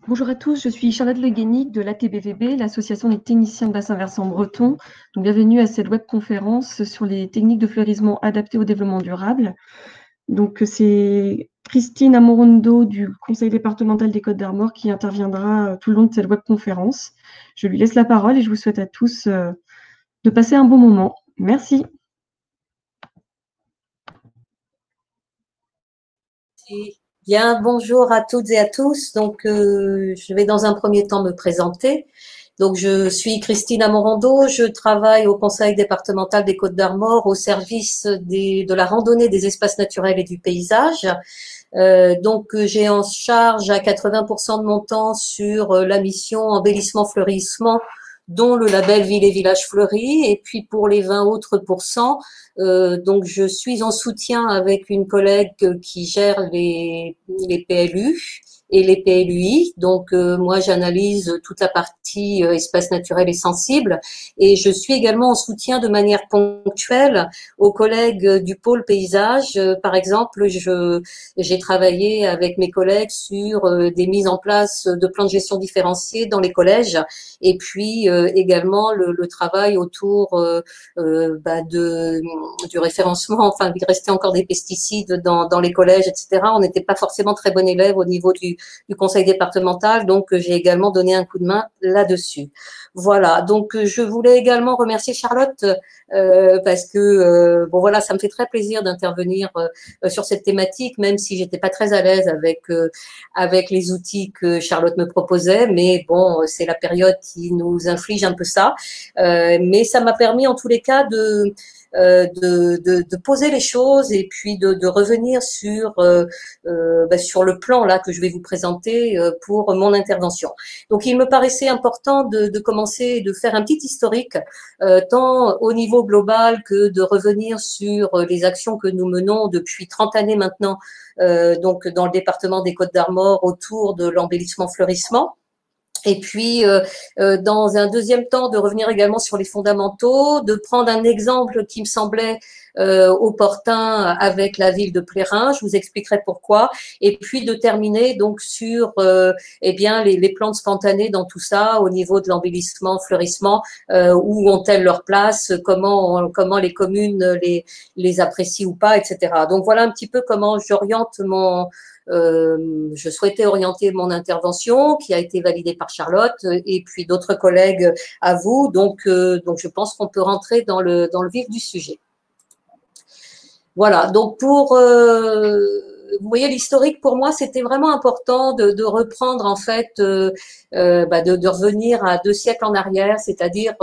Bonjour à tous, je suis Charlotte Le Guénic de l'ATBVB, l'Association des techniciens de bassin versant breton. Donc, bienvenue à cette webconférence sur les techniques de fleurissement adaptées au développement durable. Donc, c'est Christine Amorondo du Conseil départemental des Côtes-d'Armor qui interviendra tout le long de cette webconférence. Je lui laisse la parole et je vous souhaite à tous de passer un bon moment. Merci. Bien, bonjour à toutes et à tous. Donc, je vais dans un premier temps me présenter. Donc, je suis Christine Amorando. Je travaille au Conseil départemental des Côtes-d'Armor au service de la randonnée des espaces naturels et du paysage. Donc, j'ai en charge à 80% de mon temps sur la mission embellissement fleurissement, dont le label Ville et Village Fleuris. Et puis pour les 20 autres pourcents, donc je suis en soutien avec une collègue qui gère les PLU et les PLUI. Donc moi j'analyse toute la partie espace naturel et sensible, et je suis également en soutien de manière ponctuelle aux collègues du pôle paysage. Par exemple, j'ai travaillé avec mes collègues sur des mises en place de plans de gestion différenciés dans les collèges, et puis également le travail autour du référencement. Enfin, il restait encore des pesticides dans les collèges, etc. On n'était pas forcément très bon élève au niveau du conseil départemental, donc j'ai également donné un coup de main là-dessus. Voilà, donc je voulais également remercier Charlotte parce que bon voilà, ça me fait très plaisir d'intervenir sur cette thématique, même si j'étais pas très à l'aise avec les outils que Charlotte me proposait, mais bon, c'est la période qui nous inflige un peu ça. Mais ça m'a permis en tous les cas de poser les choses et puis de revenir sur le plan là que je vais vous présenter pour mon intervention. Donc il me paraissait important de commencer et de faire un petit historique tant au niveau global que de revenir sur les actions que nous menons depuis 30 années maintenant, donc dans le département des Côtes-d'Armor autour de l'embellissement fleurissement. Et puis, dans un deuxième temps, de revenir également sur les fondamentaux, de prendre un exemple qui me semblait opportun avec la ville de Plérin. Je vous expliquerai pourquoi. Et puis de terminer donc sur eh bien les plantes spontanées dans tout ça, au niveau de l'embellissement, fleurissement, où ont-elles leur place, comment les communes les apprécient ou pas, etc. Donc voilà un petit peu comment j'oriente je souhaitais orienter mon intervention, qui a été validée par Charlotte et puis d'autres collègues à vous. Donc je pense qu'on peut rentrer dans le vif du sujet. Voilà, donc vous voyez, l'historique pour moi, c'était vraiment important de reprendre en fait, de revenir à 2 siècles en arrière, c'est-à-dire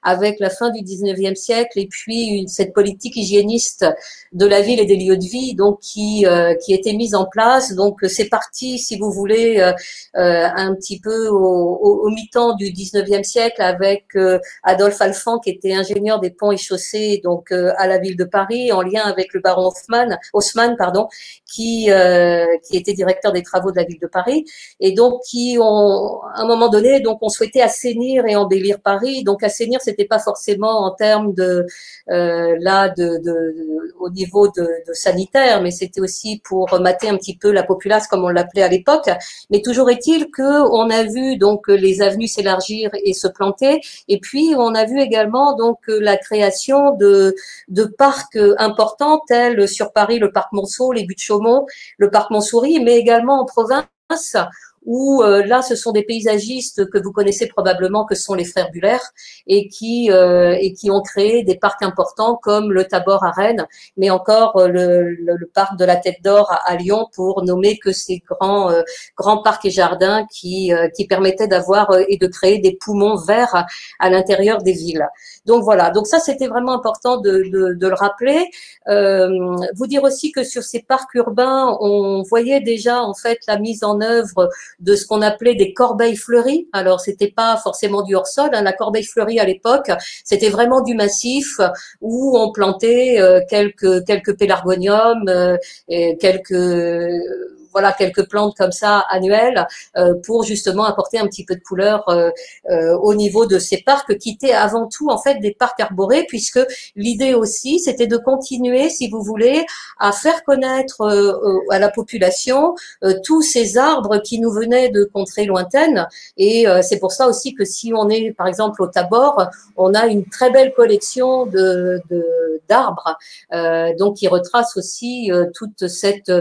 avec la fin du 19e siècle et puis cette politique hygiéniste de la ville et des lieux de vie, donc qui était mise en place. Donc c'est parti, si vous voulez, un petit peu au mi-temps du 19e siècle avec Adolphe Alphand, qui était ingénieur des ponts et chaussées, donc à la ville de Paris, en lien avec le baron Haussmann, qui était directeur des travaux de la ville de Paris, et donc à un moment donné, donc on souhaitait assainir et embellir Paris. Donc assainir, c'était pas forcément en termes au niveau de sanitaire, mais c'était aussi pour mater un petit peu la populace, comme on l'appelait à l'époque. Mais toujours est-il que on a vu donc les avenues s'élargir et se planter, et puis on a vu également donc la création de parcs importants tels sur Paris le parc Monceau, les Buttes-Chaumont, le parc Montsouris, mais également en province où là, ce sont des paysagistes que vous connaissez probablement, que sont les frères Buller, et qui ont créé des parcs importants comme le Tabor à Rennes, mais encore le parc de la Tête d'Or à Lyon, pour nommer que ces grands parcs et jardins qui permettaient d'avoir et de créer des poumons verts à l'intérieur des villes. Donc voilà, donc ça c'était vraiment important de le rappeler. Vous dire aussi que sur ces parcs urbains, on voyait déjà en fait la mise en œuvre de ce qu'on appelait des corbeilles fleuries. Alors c'était pas forcément du hors-sol, hein. La corbeille fleurie à l'époque, c'était vraiment du massif où on plantait quelques pélargoniums, et quelques voilà, quelques plantes comme ça annuelles pour justement apporter un petit peu de couleur au niveau de ces parcs qui étaient avant tout en fait des parcs arborés, puisque l'idée aussi c'était de continuer, si vous voulez, à faire connaître à la population tous ces arbres qui nous venaient de contrées lointaines. Et c'est pour ça aussi que si on est par exemple au Tabor, on a une très belle collection d'arbres, donc qui retrace aussi toute cette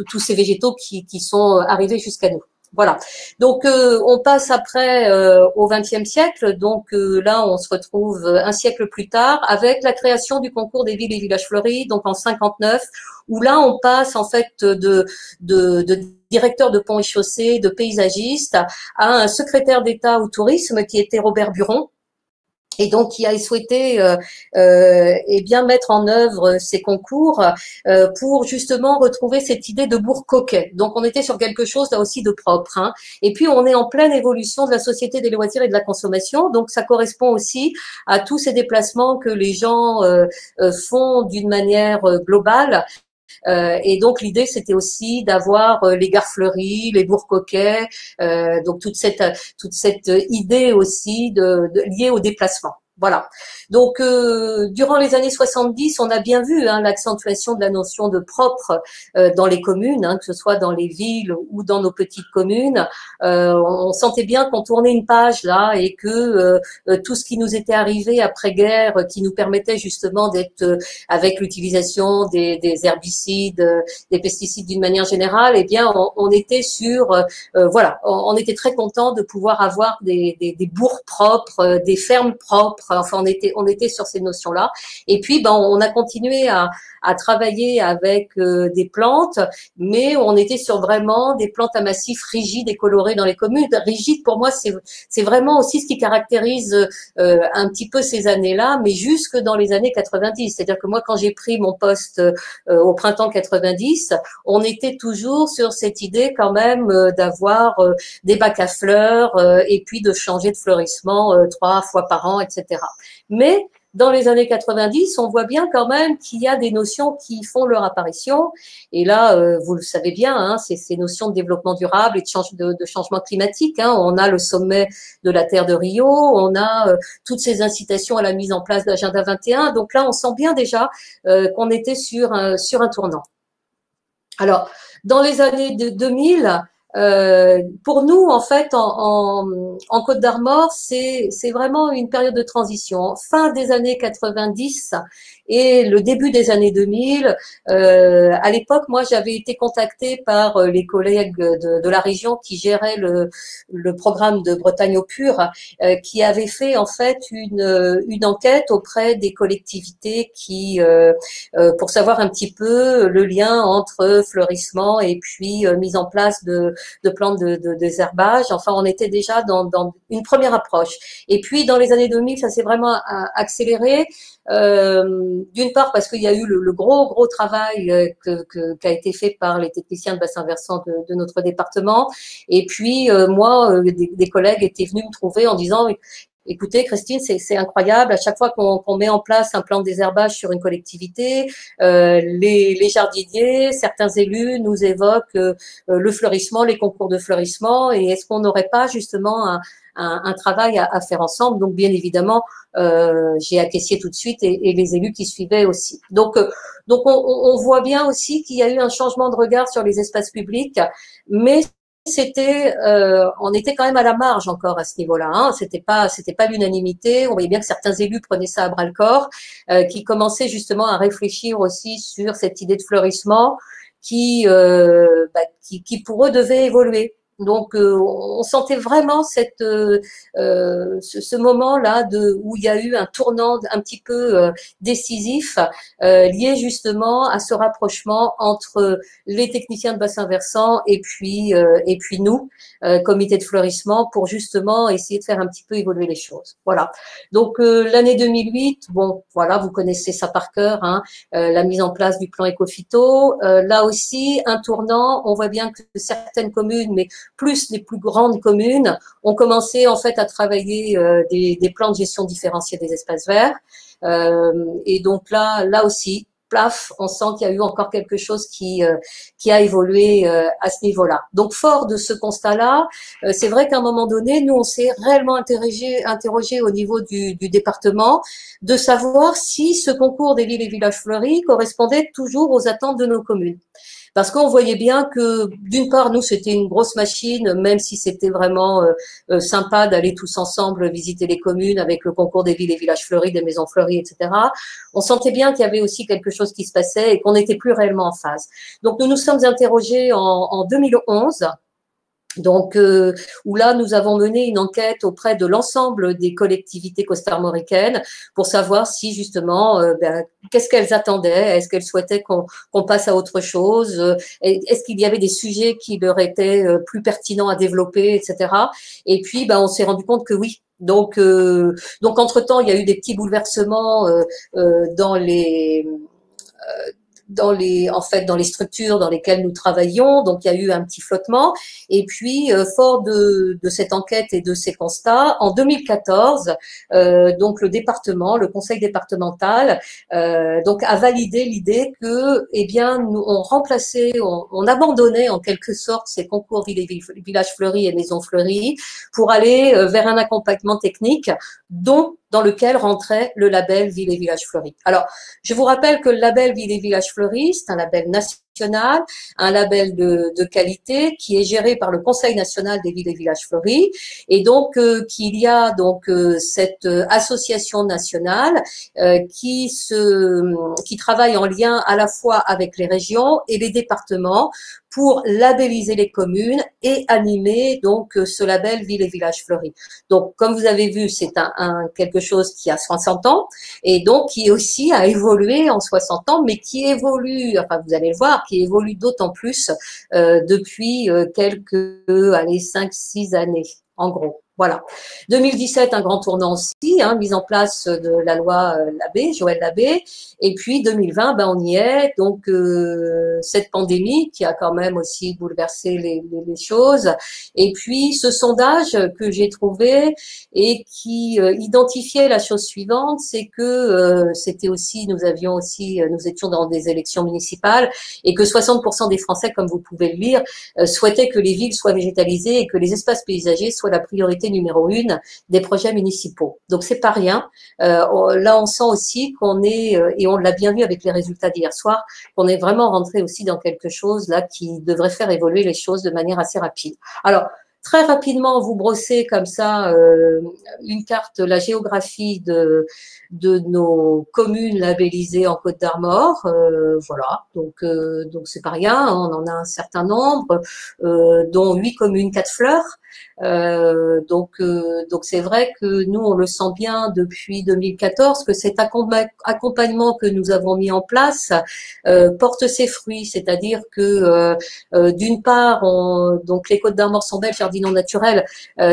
tous ces végétaux qui sont arrivés jusqu'à nous. Voilà. Donc on passe après au XXe siècle. Donc là, on se retrouve un siècle plus tard avec la création du concours des villes et villages fleuris, donc en 59, où là on passe en fait de directeur de ponts et chaussées, de paysagiste, à un secrétaire d'État au tourisme qui était Robert Buron. Et donc, qui a souhaité eh bien mettre en œuvre ces concours pour justement retrouver cette idée de bourg coquet. Donc, on était sur quelque chose là aussi de propre. Hein. Et puis, on est en pleine évolution de la société des loisirs et de la consommation. Donc, ça correspond aussi à tous ces déplacements que les gens font d'une manière globale. Et donc l'idée c'était aussi d'avoir les gares fleuries, les bourgs coquets, donc toute cette idée aussi liée au déplacement. Voilà. Donc, durant les années 70, on a bien vu l'accentuation de la notion de propre dans les communes, que ce soit dans les villes ou dans nos petites communes. On sentait bien qu'on tournait une page là et que tout ce qui nous était arrivé après-guerre, qui nous permettait justement d'être avec l'utilisation des herbicides, des pesticides d'une manière générale, eh bien, on était sur, voilà, on était très content de pouvoir avoir des bourgs propres, des fermes propres. Enfin, on était sur ces notions-là. Et puis, on a continué à travailler avec des plantes, mais on était sur vraiment des plantes à massifs rigides et colorés dans les communes. Rigide, pour moi, c'est vraiment aussi ce qui caractérise un petit peu ces années-là, mais jusque dans les années 90. C'est-à-dire que moi, quand j'ai pris mon poste au printemps 90, on était toujours sur cette idée quand même d'avoir des bacs à fleurs et puis de changer de fleurissement 3 fois par an, etc. Mais dans les années 90, on voit bien quand même qu'il y a des notions qui font leur apparition. Et là, vous le savez bien, c'est ces notions de développement durable et de changement climatique. On a le sommet de la Terre de Rio, on a toutes ces incitations à la mise en place de l'agenda 21. Donc là, on sent bien déjà qu'on était sur un tournant. Alors, dans les années 2000, pour nous, en fait, en Côte d'Armor, c'est vraiment une période de transition. Fin des années 90 et le début des années 2000. À l'époque, moi, j'avais été contactée par les collègues de la région qui géraient le programme de Bretagne au pur, qui avaient fait en fait une enquête auprès des collectivités qui pour savoir un petit peu le lien entre fleurissement et puis mise en place de plantes de désherbage. Enfin, on était déjà dans une première approche. Et puis, dans les années 2000, ça s'est vraiment accéléré. D'une part parce qu'il y a eu le gros travail qui a été fait par les techniciens de bassin versant de notre département. Et puis, moi, des collègues étaient venus me trouver en disant écoutez, Christine, c'est incroyable. À chaque fois qu'on met en place un plan de désherbage sur une collectivité, les jardiniers, certains élus nous évoquent le fleurissement, les concours de fleurissement. Et est-ce qu'on n'aurait pas justement un travail à faire ensemble? Donc, bien évidemment, j'ai acquiescé tout de suite et les élus qui suivaient aussi. Donc on voit bien aussi qu'il y a eu un changement de regard sur les espaces publics, mais on était quand même à la marge encore à ce niveau-là. C'était pas l'unanimité. On voyait bien que certains élus prenaient ça à bras le corps, qui commençaient justement à réfléchir aussi sur cette idée de fleurissement qui pour eux devait évoluer. Donc on sentait vraiment ce moment-là où il y a eu un tournant un petit peu décisif lié justement à ce rapprochement entre les techniciens de bassin versant et puis nous, comité de fleurissement, pour justement essayer de faire un petit peu évoluer les choses. Voilà. Donc l'année 2008, bon voilà, vous connaissez ça par cœur, la mise en place du plan éco-phyto. Là aussi un tournant. On voit bien que certaines communes, mais plus les plus grandes communes, ont commencé en fait à travailler des plans de gestion différenciée des espaces verts. Et donc là aussi, plaf, on sent qu'il y a eu encore quelque chose qui a évolué à ce niveau-là. Donc, fort de ce constat-là, c'est vrai qu'à un moment donné, nous, on s'est réellement interrogé au niveau du département de savoir si ce concours des villes et villages fleuris correspondait toujours aux attentes de nos communes. Parce qu'on voyait bien que, d'une part, nous, c'était une grosse machine, même si c'était vraiment sympa d'aller tous ensemble visiter les communes avec le concours des villes et villages fleuris, des maisons fleuries, etc. On sentait bien qu'il y avait aussi quelque chose qui se passait et qu'on n'était plus réellement en phase. Donc, nous nous sommes interrogés en 2011. Donc, où là, nous avons mené une enquête auprès de l'ensemble des collectivités costarmoricaines pour savoir si, justement, qu'est-ce qu'elles attendaient, est-ce qu'elles souhaitaient qu'on passe à autre chose, est-ce qu'il y avait des sujets qui leur étaient plus pertinents à développer, etc. Et puis, on s'est rendu compte que oui. Donc entre-temps, il y a eu des petits bouleversements dans les structures dans lesquelles nous travaillions. Donc, il y a eu un petit flottement. Et puis, fort de cette enquête et de ces constats, en 2014, donc le conseil départemental, donc a validé l'idée que, nous, on abandonnait en quelque sorte ces concours villages fleuris et maisons fleuries pour aller vers un accompagnement technique dans lequel rentrait le label Ville et Village Fleuris. Alors, je vous rappelle que le label Ville et Village Fleuris, c'est un label national, un label de qualité qui est géré par le Conseil national des villes et villages fleuris, et donc qu'il y a donc cette association nationale qui travaille en lien à la fois avec les régions et les départements pour labelliser les communes et animer donc ce label Ville et Village Fleuris. Donc, comme vous avez vu, c'est quelque chose qui a 60 ans et donc qui aussi a évolué en 60 ans, mais qui évolue, enfin vous allez le voir, qui évolue d'autant plus depuis quelques 5-6 années, en gros. Voilà. 2017, un grand tournant aussi, mise en place de la loi Labbé, Joël Labbé. Et puis 2020, on y est. Donc cette pandémie qui a quand même aussi bouleversé les choses. Et puis ce sondage que j'ai trouvé et qui identifiait la chose suivante, c'est que nous étions dans des élections municipales et que 60% des Français, comme vous pouvez le lire, souhaitaient que les villes soient végétalisées et que les espaces paysagers soient la priorité numéro 1 des projets municipaux. Donc c'est pas rien. Là on sent aussi qu'on est, et on l'a bien vu avec les résultats d'hier soir, qu'on est vraiment rentré aussi dans quelque chose là qui devrait faire évoluer les choses de manière assez rapide. Alors, très rapidement, vous brossez comme ça une carte, la géographie de nos communes labellisées en Côte d'Armor. Voilà, donc c'est pas rien, on en a un certain nombre, dont 8 communes, 4 fleurs. Donc c'est vrai que nous on le sent bien depuis 2014 que cet accompagnement que nous avons mis en place porte ses fruits, c'est-à-dire que d'une part donc les Côtes d'Armor sont belles, jardinons naturels,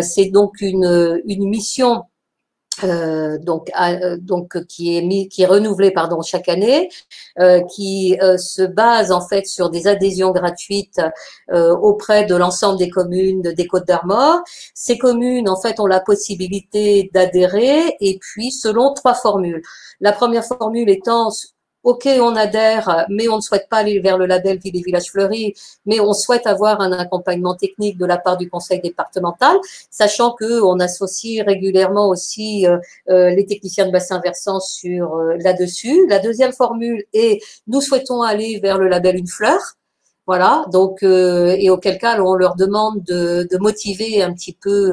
c'est donc une mission qui est renouvelée chaque année, qui se base en fait sur des adhésions gratuites auprès de l'ensemble des communes des Côtes d'Armor. Ces communes en fait ont la possibilité d'adhérer et puis selon 3 formules. La première formule étant OK, on adhère, mais on ne souhaite pas aller vers le label Ville et Village Fleuris, mais on souhaite avoir un accompagnement technique de la part du conseil départemental, sachant que on associe régulièrement aussi les techniciens de bassin versant sur là-dessus. La deuxième formule est nous souhaitons aller vers le label Une Fleur. Voilà, donc et auquel cas on leur demande de motiver un petit peu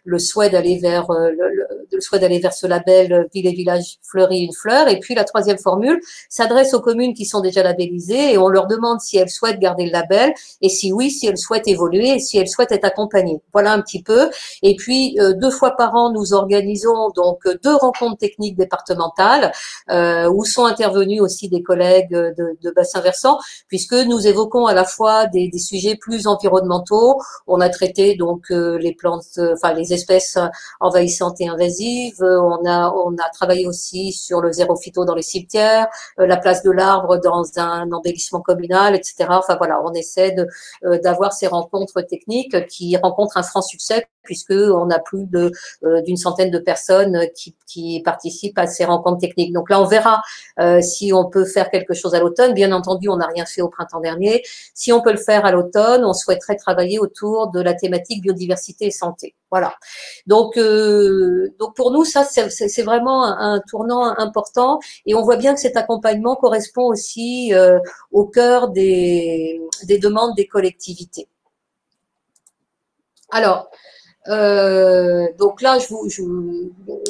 le souhait d'aller vers ce label Ville et Village Fleuris Une Fleur. Et puis la troisième formule s'adresse aux communes qui sont déjà labellisées et on leur demande si elles souhaitent garder le label et si oui, si elles souhaitent évoluer et si elles souhaitent être accompagnées. Voilà un petit peu. Et puis 2 fois par an, nous organisons donc 2 rencontres techniques départementales où sont intervenus aussi des collègues de bassin versant, puisque nous évoquons à la fois des sujets plus environnementaux. On a traité donc les plantes, les espèces envahissantes et invasives. On a travaillé aussi sur le zéro phyto dans les cimetières, la place de l'arbre dans un embellissement communal, etc. Enfin voilà, on essaie d'avoir ces rencontres techniques qui rencontrent un franc succès puisqu'on a plus d'une centaine de personnes qui participent à ces rencontres techniques. Donc là, on verra si on peut faire quelque chose à l'automne. Bien entendu, on n'a rien fait au printemps dernier. Si on peut le faire à l'automne, on souhaiterait travailler autour de la thématique biodiversité et santé. Voilà. Donc pour nous, ça, c'est vraiment un tournant important, et on voit bien que cet accompagnement correspond aussi au cœur des demandes des collectivités. Alors, donc là,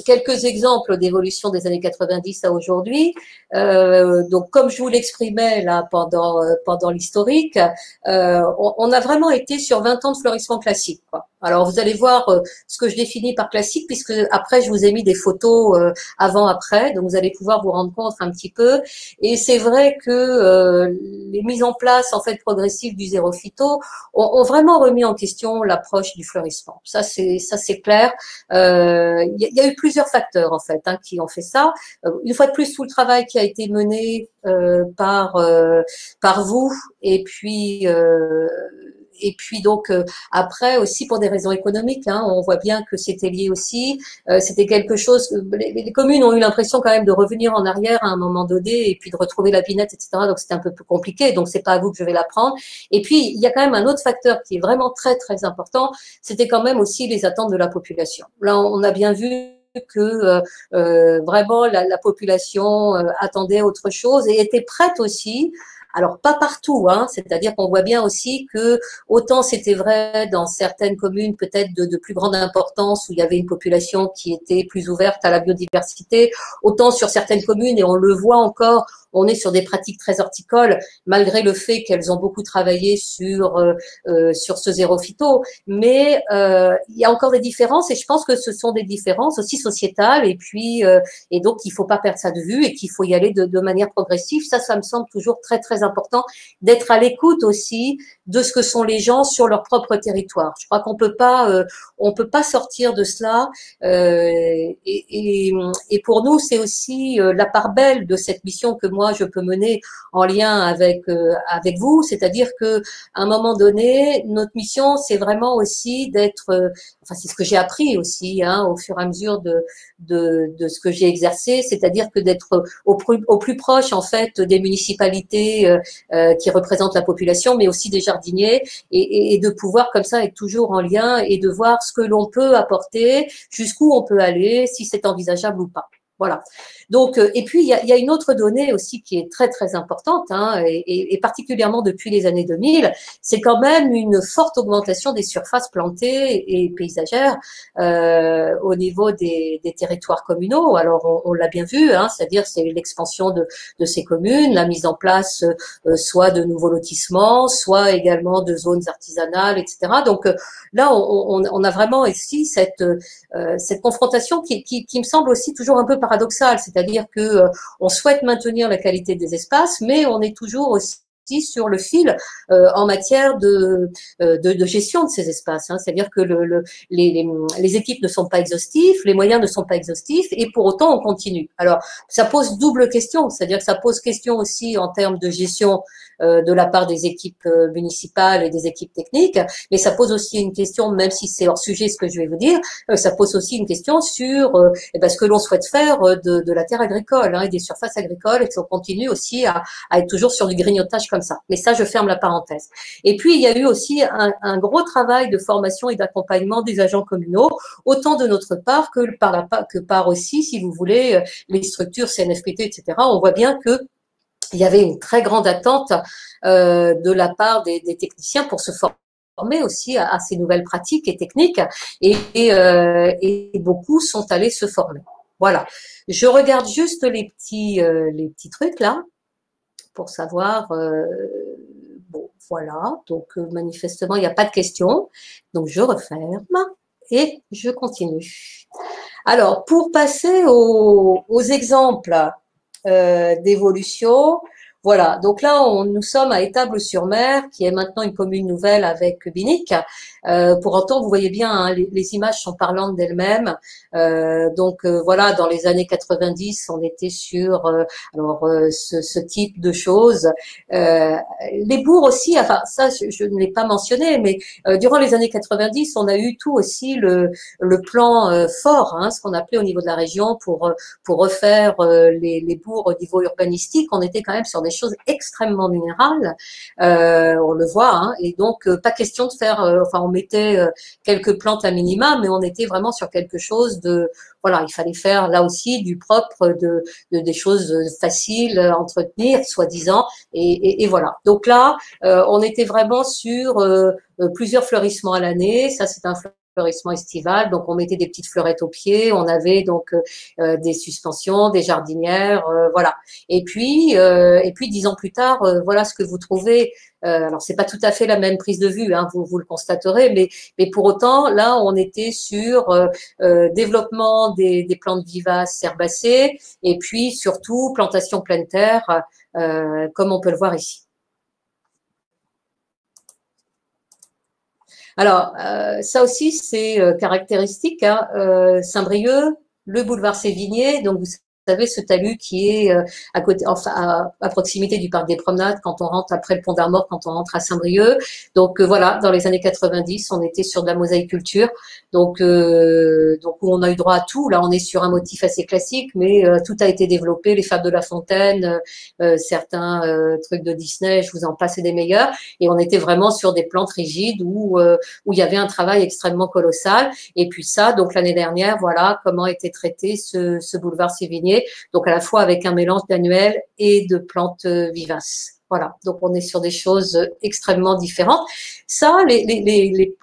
quelques exemples d'évolution des années 90 à aujourd'hui. Donc, comme je vous l'exprimais là pendant l'historique, on a vraiment été sur 20 ans de fleurissement classique, quoi. Alors, vous allez voir ce que je définis par classique, puisque après, je vous ai mis des photos avant-après, donc vous allez pouvoir vous rendre compte un petit peu. Et c'est vrai que les mises en place, en fait, progressives du zéro phyto ont vraiment remis en question l'approche du fleurissement. Ça c'est clair. Il y a eu plusieurs facteurs, en fait, qui ont fait ça. Une fois de plus, tout le travail qui a été mené par vous, et puis donc après aussi pour des raisons économiques, on voit bien que c'était lié aussi. C'était quelque chose que les communes ont eu l'impression quand même de revenir en arrière à un moment donné, et puis de retrouver la pinette, etc. Donc c'était un peu plus compliqué. Donc c'est pas à vous que je vais l'apprendre. Et puis il y a quand même un autre facteur qui est vraiment très très important. C'était quand même aussi les attentes de la population. Là, on a bien vu que vraiment la population attendait autre chose et était prête aussi. Alors pas partout, c'est-à-dire qu'on voit bien aussi que autant c'était vrai dans certaines communes peut-être de plus grande importance où il y avait une population qui était plus ouverte à la biodiversité, autant sur certaines communes, et on le voit encore, on est sur des pratiques très horticoles, malgré le fait qu'elles ont beaucoup travaillé sur ce zéro phyto. Mais il y a encore des différences, et je pense que ce sont des différences aussi sociétales, et puis et donc il faut pas perdre ça de vue, et qu'il faut y aller de manière progressive. Ça me semble toujours très très important d'être à l'écoute aussi de ce que sont les gens sur leur propre territoire. Je crois qu'on peut pas sortir de cela, et pour nous c'est aussi la part belle de cette mission que moi je peux mener en lien avec vous, c'est-à-dire que à un moment donné, notre mission c'est vraiment aussi d'être, enfin c'est ce que j'ai appris aussi au fur et à mesure de ce que j'ai exercé, c'est-à-dire que d'être au plus proche en fait des municipalités qui représentent la population, mais aussi des jardiniers, et de pouvoir comme ça être toujours en lien et de voir ce que l'on peut apporter, jusqu'où on peut aller, si c'est envisageable ou pas. Voilà. Donc, et puis il y a une autre donnée aussi qui est très très importante, et particulièrement depuis les années 2000, c'est quand même une forte augmentation des surfaces plantées et paysagères au niveau des territoires communaux. Alors on l'a bien vu, c'est-à-dire c'est l'expansion de ces communes, la mise en place soit de nouveaux lotissements, soit également de zones artisanales, etc. Donc là on a vraiment ici cette confrontation qui me semble aussi toujours un peu paradoxale, c'est-à-dire que on souhaite maintenir la qualité des espaces, mais on est toujours aussi sur le fil en matière de gestion de ces espaces. C'est-à-dire que les équipes ne sont pas exhaustives, les moyens ne sont pas exhaustifs, et pour autant on continue. Alors ça pose double question, c'est-à-dire que ça pose question aussi en termes de gestion de la part des équipes municipales et des équipes techniques, mais ça pose aussi une question, même si c'est hors sujet ce que je vais vous dire, ça pose aussi une question sur ce que l'on souhaite faire de la terre agricole et des surfaces agricoles, et qu'on continue aussi à être toujours sur du grignotage comme ça. Mais ça, je ferme la parenthèse. Et puis, il y a eu aussi un gros travail de formation et d'accompagnement des agents communaux, autant de notre part que par aussi, si vous voulez, les structures CNFPT, etc. On voit bien que il y avait une très grande attente de la part des techniciens pour se former aussi à ces nouvelles pratiques et techniques, et beaucoup sont allés se former. Voilà. Je regarde juste les petits trucs là pour savoir. Bon, voilà. Donc manifestement, il n'y a pas de questions. Donc je referme et je continue. Alors pour passer aux exemples d'évolution, Voilà, donc là, nous sommes à Étable-sur-Mer, qui est maintenant une commune nouvelle avec Binic. Pour autant, vous voyez bien, hein, les images sont parlantes d'elles-mêmes. Voilà, dans les années 90, on était sur ce type de choses. Les bourgs aussi, enfin ça, je ne l'ai pas mentionné, mais durant les années 90, on a eu tout aussi le plan fort, hein, ce qu'on appelait au niveau de la région pour refaire les bourgs au niveau urbanistique. On était quand même sur des choses extrêmement minérales, on le voit, hein, et donc pas question de faire, enfin on mettait quelques plantes à minima, mais on était vraiment sur quelque chose de, voilà, il fallait faire là aussi du propre, des choses faciles à entretenir, soi-disant, et voilà. Donc là, on était vraiment sur plusieurs fleurissements à l'année. Ça, c'est un fleurissement estival, donc on mettait des petites fleurettes aux pieds, on avait donc des suspensions, des jardinières, voilà. Et puis 10 ans plus tard, voilà ce que vous trouvez. Alors c'est pas tout à fait la même prise de vue, hein, vous le constaterez, mais pour autant là on était sur développement des plantes vivaces herbacées et puis surtout plantation pleine terre, comme on peut le voir ici. Alors, ça aussi, c'est caractéristique, hein, Saint-Brieuc, le boulevard Sévigné, donc vous savez, ce talus qui est à côté, enfin, à proximité du parc des Promenades, quand on rentre après le pont d'Armor, quand on rentre à Saint-Brieuc. Donc voilà, dans les années 90, on était sur de la mosaïculture, donc où on a eu droit à tout. Là, on est sur un motif assez classique, mais tout a été développé, les fables de La Fontaine, certains trucs de Disney, je vous en passe, et des meilleurs. Et on était vraiment sur des plantes rigides où il y avait un travail extrêmement colossal. Et puis ça, donc l'année dernière, voilà comment était traité ce boulevard Sévigné, donc à la fois avec un mélange d'annuels et de plantes vivaces. Voilà, donc on est sur des choses extrêmement différentes. Ça,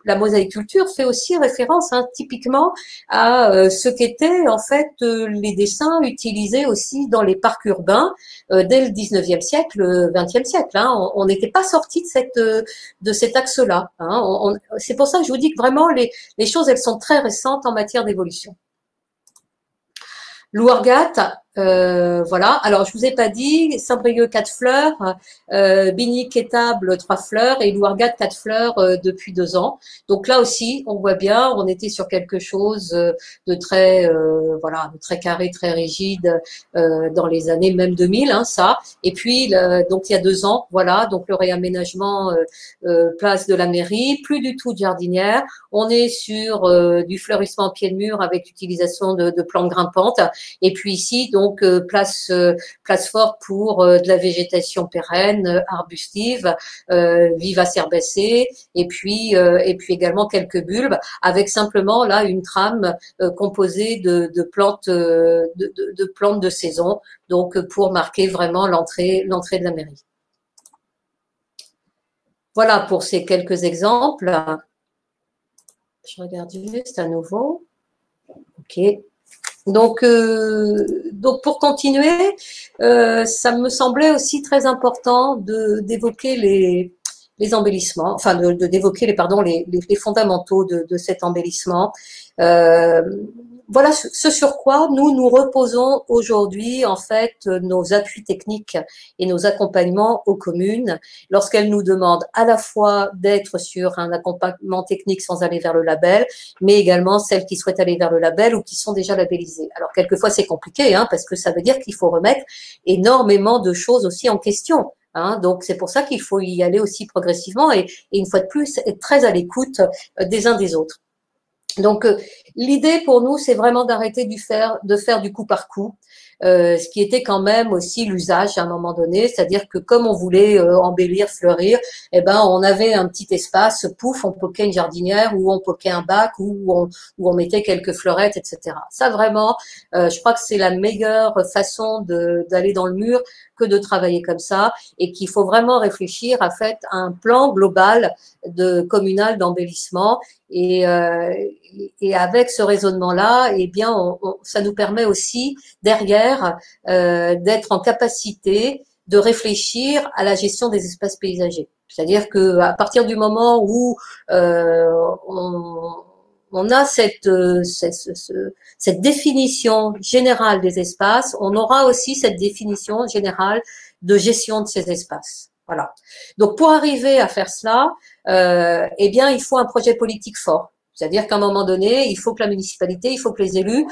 la mosaïculture fait aussi référence, hein, typiquement à ce qu'étaient en fait les dessins utilisés aussi dans les parcs urbains dès le 19e siècle, 20e siècle. Hein. On n'était pas sorti de cet axe-là. Hein. C'est pour ça que je vous dis que vraiment les choses, elles sont très récentes en matière d'évolution. Louargat, voilà. Alors, je vous ai pas dit, Saint-Brieuc 4 fleurs, Binic Étable 3 fleurs et Louargat 4 fleurs depuis 2 ans. Donc là aussi, on voit bien, on était sur quelque chose de très, voilà, de très carré, très rigide dans les années même 2000, hein, ça. Et puis, donc il y a 2 ans, voilà, donc le réaménagement place de la mairie, plus du tout de jardinière. On est sur du fleurissement en pied de mur avec l'utilisation de plantes grimpantes. Et puis ici, donc place forte pour de la végétation pérenne, arbustive, vivace herbacée, et puis également quelques bulbes, avec simplement là une trame composée de plantes de plantes de saison, donc pour marquer vraiment l'entrée de la mairie. Voilà pour ces quelques exemples. Je regarde juste à nouveau. Ok. Donc pour continuer, ça me semblait aussi très important d'évoquer les embellissements, enfin d'évoquer les fondamentaux de cet embellissement. Voilà ce sur quoi nous reposons aujourd'hui en fait nos appuis techniques et nos accompagnements aux communes lorsqu'elles nous demandent à la fois d'être sur un accompagnement technique sans aller vers le label, mais également celles qui souhaitent aller vers le label ou qui sont déjà labellisées. Alors quelquefois c'est compliqué, hein, parce que ça veut dire qu'il faut remettre énormément de choses aussi en question. Hein, donc c'est pour ça qu'il faut y aller aussi progressivement et une fois de plus être très à l'écoute des uns des autres. Donc l'idée pour nous, c'est vraiment d'arrêter de faire du coup par coup, ce qui était quand même aussi l'usage à un moment donné, c'est-à-dire que comme on voulait embellir, fleurir, eh ben on avait un petit espace, pouf, on poquait une jardinière ou on poquait un bac ou on mettait quelques fleurettes, etc. Ça vraiment, je crois que c'est la meilleure façon d'aller dans le mur que de travailler comme ça et qu'il faut vraiment réfléchir à fait à un plan global communal d'embellissement et avec ce raisonnement-là, eh bien, ça nous permet aussi derrière d'être en capacité de réfléchir à la gestion des espaces paysagers. C'est-à-dire que à partir du moment où on a cette définition générale des espaces, on aura aussi cette définition générale de gestion de ces espaces. Voilà. Donc, pour arriver à faire cela, eh bien, il faut un projet politique fort. C'est-à-dire qu'à un moment donné, il faut que la municipalité, il faut que les élus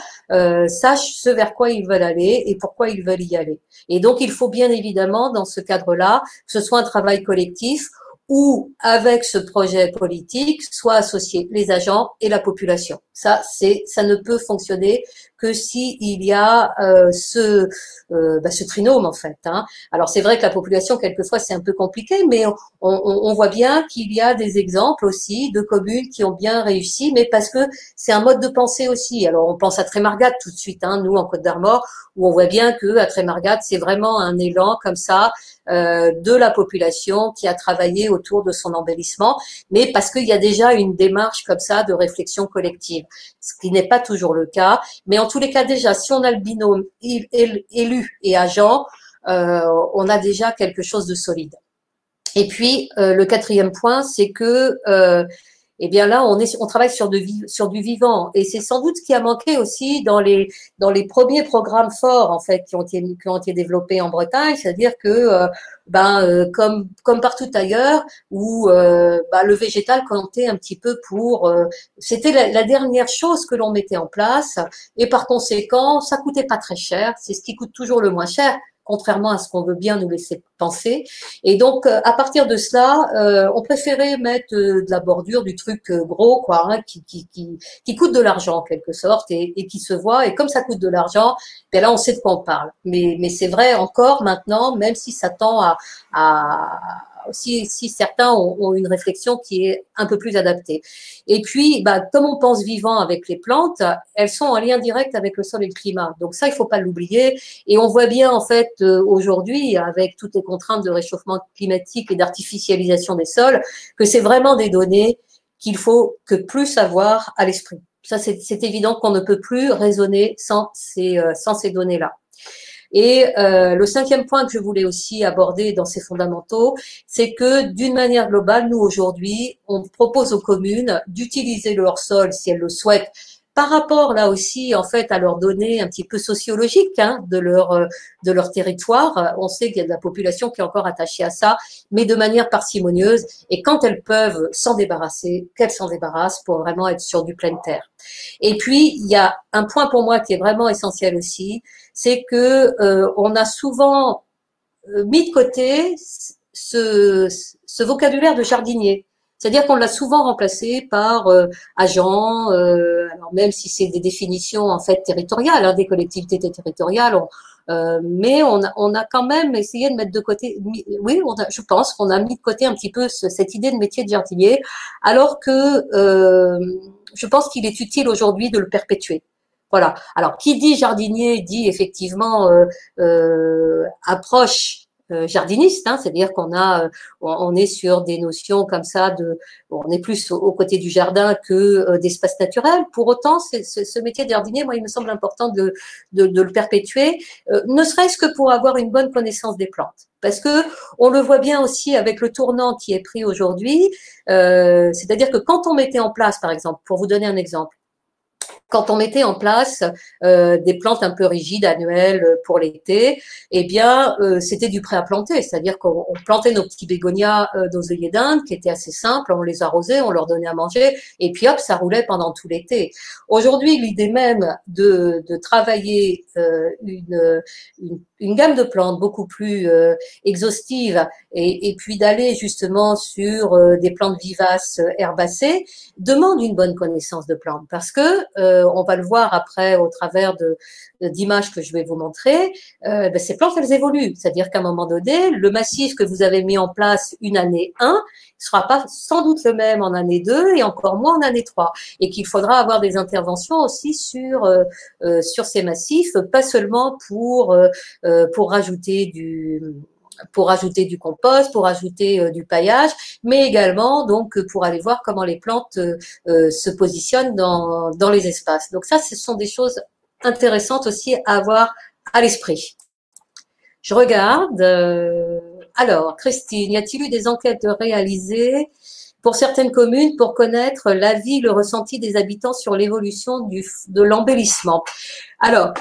sachent ce vers quoi ils veulent aller et pourquoi ils veulent y aller. Et donc, il faut bien évidemment, dans ce cadre-là, que ce soit un travail collectif où, avec ce projet politique, soient associés les agents et la population. Ça ne peut fonctionner que si il y a ce trinôme en fait. Hein. Alors c'est vrai que la population quelquefois c'est un peu compliqué, mais on voit bien qu'il y a des exemples aussi de communes qui ont bien réussi, mais parce que c'est un mode de pensée aussi. Alors on pense à Trémargat tout de suite, hein, nous en Côte d'Armor, où on voit bien que à Trémargat c'est vraiment un élan comme ça de la population qui a travaillé autour de son embellissement, mais parce qu'il y a déjà une démarche comme ça de réflexion collective, ce qui n'est pas toujours le cas. Mais en tous les cas, déjà, si on a le binôme élu et agent, on a déjà quelque chose de solide. Et puis, le quatrième point, c'est que eh bien là, on travaille sur du vivant, et c'est sans doute ce qui a manqué aussi dans les premiers programmes forts en fait qui ont été développés en Bretagne, c'est-à-dire que comme partout ailleurs où le végétal comptait un petit peu pour c'était la dernière chose que l'on mettait en place, et par conséquent, ça coûtait pas très cher, c'est ce qui coûte toujours le moins cher, contrairement à ce qu'on veut bien nous laisser penser. Et donc, à partir de cela, on préférait mettre de la bordure, du truc gros, quoi, hein, qui coûte de l'argent en quelque sorte et qui se voit. Et comme ça coûte de l'argent, ben là, on sait de quoi on parle. Mais c'est vrai encore maintenant, même si ça tend si certains ont une réflexion qui est un peu plus adaptée. Et puis, comme on pense vivant avec les plantes, elles sont en lien direct avec le sol et le climat. Donc ça, il faut pas l'oublier. Et on voit bien en fait aujourd'hui, avec toutes les contraintes de réchauffement climatique et d'artificialisation des sols, que c'est vraiment des données qu'il faut que plus avoir à l'esprit. Ça, c'est évident qu'on ne peut plus raisonner sans ces données-là. Et le cinquième point que je voulais aussi aborder dans ces fondamentaux, c'est que d'une manière globale, nous aujourd'hui, on propose aux communes d'utiliser leur sol si elles le souhaitent, par rapport là aussi en fait à leurs données un petit peu sociologiques de leur territoire. On sait qu'il y a de la population qui est encore attachée à ça, mais de manière parcimonieuse. Et quand elles peuvent s'en débarrasser, qu'elles s'en débarrassent pour vraiment être sur du plein terre. Et puis il y a un point pour moi qui est vraiment essentiel aussi, c'est que on a souvent mis de côté ce vocabulaire de jardinier. C'est-à-dire qu'on l'a souvent remplacé par agent, alors même si c'est des définitions en fait territoriales, hein, des collectivités territoriales, mais on a quand même essayé de mettre de côté, oui, je pense qu'on a mis de côté un petit peu cette idée de métier de jardinier, alors que je pense qu'il est utile aujourd'hui de le perpétuer. Voilà. Alors, qui dit jardinier dit effectivement approche jardiniste, hein, c'est-à-dire on est sur des notions comme ça on est plus aux côtés du jardin que d'espace naturel. Pour autant, ce métier de jardinier, moi, il me semble important de le perpétuer, ne serait-ce que pour avoir une bonne connaissance des plantes. Parce que on le voit bien aussi avec le tournant qui est pris aujourd'hui, c'est-à-dire que quand on mettait en place, par exemple, pour vous donner un exemple, quand on mettait en place des plantes un peu rigides, annuelles pour l'été, eh bien, c'était du prêt à planter, c'est-à-dire qu'on plantait nos petits bégonias d'oseiller d'Inde, qui étaient assez simples, on les arrosait, on leur donnait à manger, et puis hop, ça roulait pendant tout l'été. Aujourd'hui, l'idée même de travailler une gamme de plantes beaucoup plus exhaustive, et puis d'aller justement sur des plantes vivaces herbacées, demande une bonne connaissance de plantes, parce que on va le voir après au travers d'images que je vais vous montrer, ces plantes, elles évoluent. C'est-à-dire qu'à un moment donné, le massif que vous avez mis en place une année 1 ne sera pas sans doute le même en année 2 et encore moins en année 3. Et qu'il faudra avoir des interventions aussi sur ces massifs, pas seulement pour rajouter du compost, pour ajouter du paillage, mais également donc pour aller voir comment les plantes se positionnent dans les espaces. Donc ça, ce sont des choses intéressantes aussi à avoir à l'esprit. Je regarde. Alors, Christine, y a-t-il eu des enquêtes réalisées pour certaines communes pour connaître l'avis, le ressenti des habitants sur l'évolution de l'embellissement? Alors,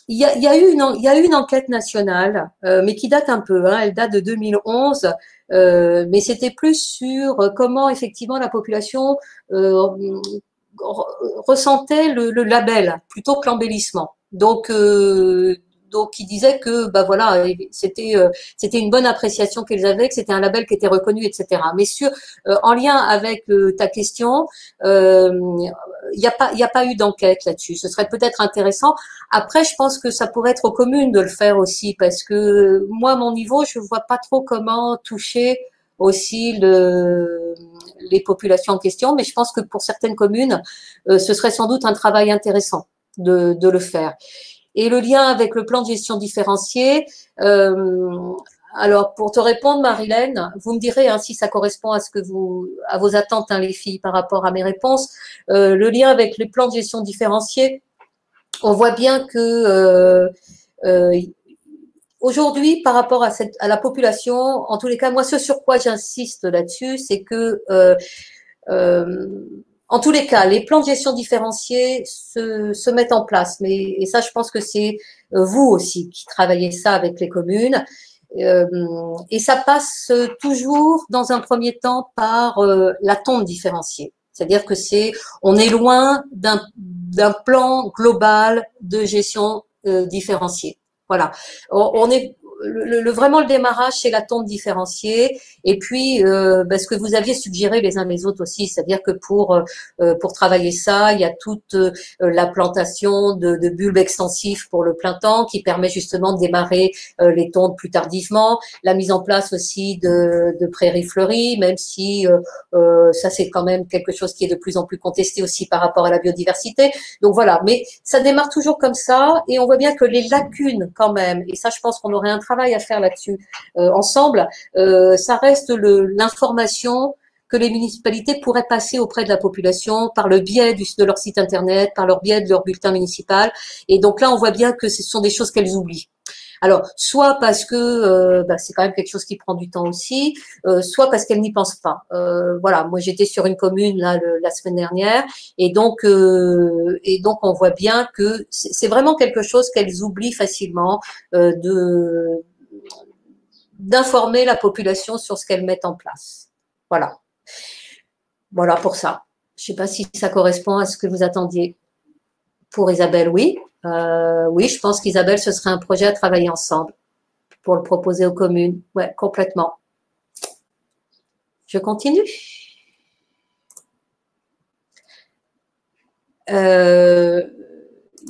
il y a eu une enquête nationale, mais qui date un peu, hein, elle date de 2011, mais c'était plus sur comment effectivement la population euh, ressentait le label plutôt que l'embellissement. Donc, ils disaient que bah voilà, c'était une bonne appréciation qu'ils avaient, que c'était un label qui était reconnu, etc. Mais en lien avec ta question, il y a pas eu d'enquête là-dessus. Ce serait peut-être intéressant. Après, je pense que ça pourrait être aux communes de le faire aussi, parce que moi, à mon niveau, je vois pas trop comment toucher aussi les populations en question, mais je pense que pour certaines communes, ce serait sans doute un travail intéressant de le faire. Et le lien avec le plan de gestion différencié, alors pour te répondre, Marilène, vous me direz hein, si ça correspond à vos attentes, hein, les filles, par rapport à mes réponses. Le lien avec les plans de gestion différenciés, on voit bien que euh, aujourd'hui, par rapport à la population, en tous les cas, moi, ce sur quoi j'insiste là-dessus, c'est que euh, en tous les cas, les plans de gestion différenciés se mettent en place. Et ça, je pense que c'est vous aussi qui travaillez ça avec les communes. Et ça passe toujours, dans un premier temps, par la tonte différenciée. C'est-à-dire que on est loin d'un plan global de gestion différenciée. Voilà. On est vraiment le démarrage, c'est la tonte différenciée. Et puis, ce que vous aviez suggéré les uns les autres aussi, c'est-à-dire que pour travailler ça, il y a toute la plantation de bulbes extensifs pour le plein temps qui permet justement de démarrer les tontes plus tardivement, la mise en place aussi de prairies fleuries, même si ça c'est quand même quelque chose qui est de plus en plus contesté aussi par rapport à la biodiversité. Donc voilà, mais ça démarre toujours comme ça et on voit bien que les lacunes quand même, et ça je pense qu'on aurait un travail à faire là-dessus ensemble, ça reste l'information que les municipalités pourraient passer auprès de la population par le biais de leur site internet, par le biais de leur bulletin municipal. Et donc là, on voit bien que ce sont des choses qu'elles oublient. Alors, soit parce que c'est quand même quelque chose qui prend du temps aussi, soit parce qu'elles n'y pensent pas. Voilà, moi j'étais sur une commune là la semaine dernière, et donc on voit bien que c'est vraiment quelque chose qu'elles oublient facilement d'informer la population sur ce qu'elles mettent en place. Voilà. Voilà pour ça. Je ne sais pas si ça correspond à ce que vous attendiez. Pour Isabelle, oui. Oui, je pense qu'Isabelle, ce serait un projet à travailler ensemble pour le proposer aux communes. Ouais, complètement. Je continue.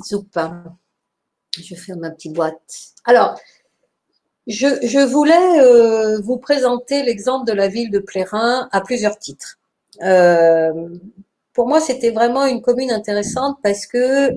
Zoup. Je ferme ma petite boîte. Alors, je voulais vous présenter l'exemple de la ville de Plérin à plusieurs titres. Pour moi, c'était vraiment une commune intéressante parce que,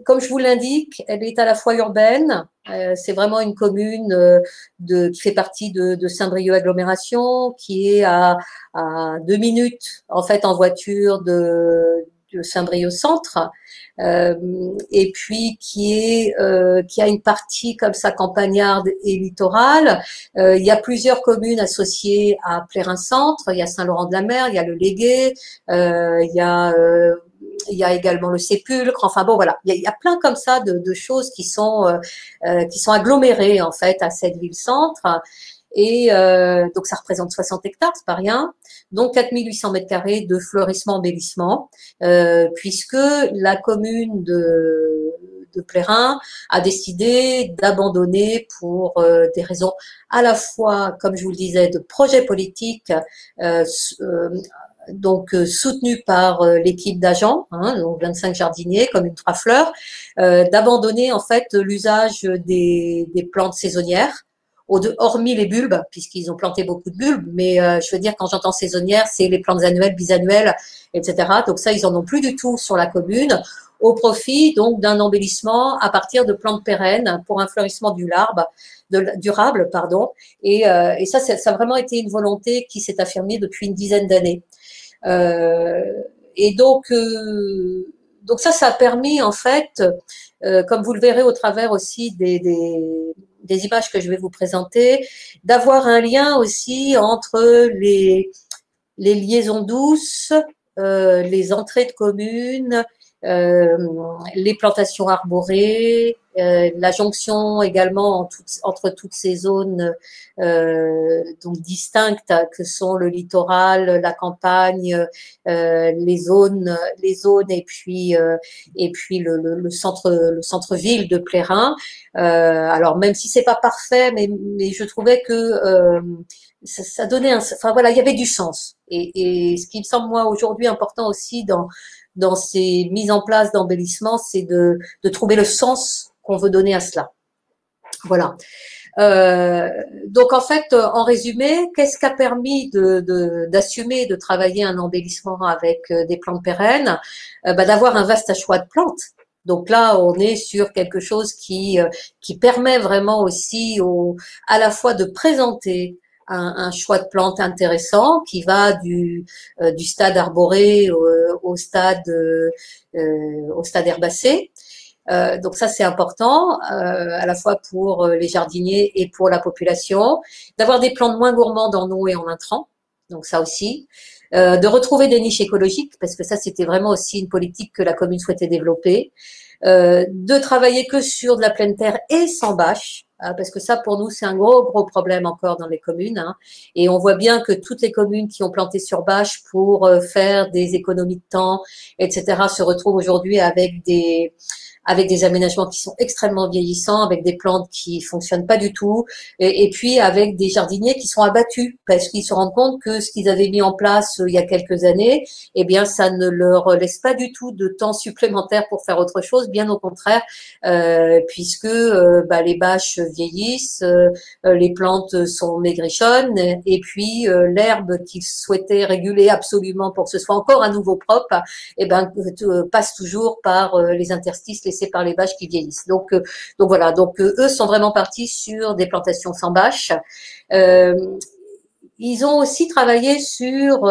comme je vous l'indique, elle est à la fois urbaine. C'est vraiment une commune qui fait partie de Saint-Brieuc agglomération, qui est à 2 minutes en fait en voiture de Saint-Brieuc centre. Et puis qui a une partie comme ça campagnarde et littorale. Il y a plusieurs communes associées à Plérin Centre. Il y a Saint-Laurent-de-la-Mer, il y a le Légué, il y a également le Sépulcre. Enfin bon, voilà, il y a plein comme ça de choses qui sont agglomérées en fait à cette ville-centre. Et donc ça représente 60 hectares, c'est pas rien. Donc 4800 mètres carrés de fleurissement-embellissement, puisque la commune de Plérin a décidé d'abandonner pour des raisons à la fois, comme je vous le disais, de projets politiques, donc soutenu par l'équipe d'agents, hein, donc 25 jardiniers comme une 3 fleurs, d'abandonner en fait l'usage des plantes saisonnières, hormis les bulbes, puisqu'ils ont planté beaucoup de bulbes, mais je veux dire, quand j'entends saisonnières, c'est les plantes annuelles, bisannuelles, etc. Donc ça, ils en ont plus du tout sur la commune, au profit donc d'un embellissement à partir de plantes pérennes pour un fleurissement durable, pardon. Et ça a vraiment été une volonté qui s'est affirmée depuis une dizaine d'années. Et donc ça a permis en fait, comme vous le verrez au travers aussi des images que je vais vous présenter, d'avoir un lien aussi entre les liaisons douces, les entrées de communes les plantations arborées, la jonction également entre toutes ces zones donc distinctes que sont le littoral, la campagne, les zones et puis le centre-ville de Plérin. Alors même si c'est pas parfait, mais je trouvais que ça donnait enfin voilà, il y avait du sens. Et ce qui me semble moi aujourd'hui important aussi dans ces mises en place d'embellissement, c'est de trouver le sens qu'on veut donner à cela. Voilà. Donc en fait, en résumé, qu'est-ce qui a permis d'assumer de travailler un embellissement avec des plantes pérennes, d'avoir un vaste choix de plantes. Donc là, on est sur quelque chose qui permet vraiment aussi à la fois de présenter un choix de plantes intéressant qui va du stade arboré au stade herbacé. Donc ça c'est important à la fois pour les jardiniers et pour la population, d'avoir des plantes moins gourmandes en eau et en intrants, donc ça aussi, de retrouver des niches écologiques parce que ça c'était vraiment aussi une politique que la commune souhaitait développer, de travailler que sur de la pleine terre et sans bâche. Parce que ça, pour nous, c'est un gros problème encore dans les communes. Hein. Et on voit bien que toutes les communes qui ont planté sur bâche pour faire des économies de temps, etc., se retrouvent aujourd'hui avec des aménagements qui sont extrêmement vieillissants, avec des plantes qui fonctionnent pas du tout, et puis avec des jardiniers qui sont abattus parce qu'ils se rendent compte que ce qu'ils avaient mis en place il y a quelques années, eh bien ça ne leur laisse pas du tout de temps supplémentaire pour faire autre chose, bien au contraire, puisque les bâches vieillissent, les plantes sont maigrichonnes, et puis l'herbe qu'ils souhaitaient réguler absolument pour que ce soit encore à nouveau propre, eh ben passe toujours par les interstices laissés par les bâches qui vieillissent. Donc voilà, donc eux sont vraiment partis sur des plantations sans bâches. Ils ont aussi travaillé sur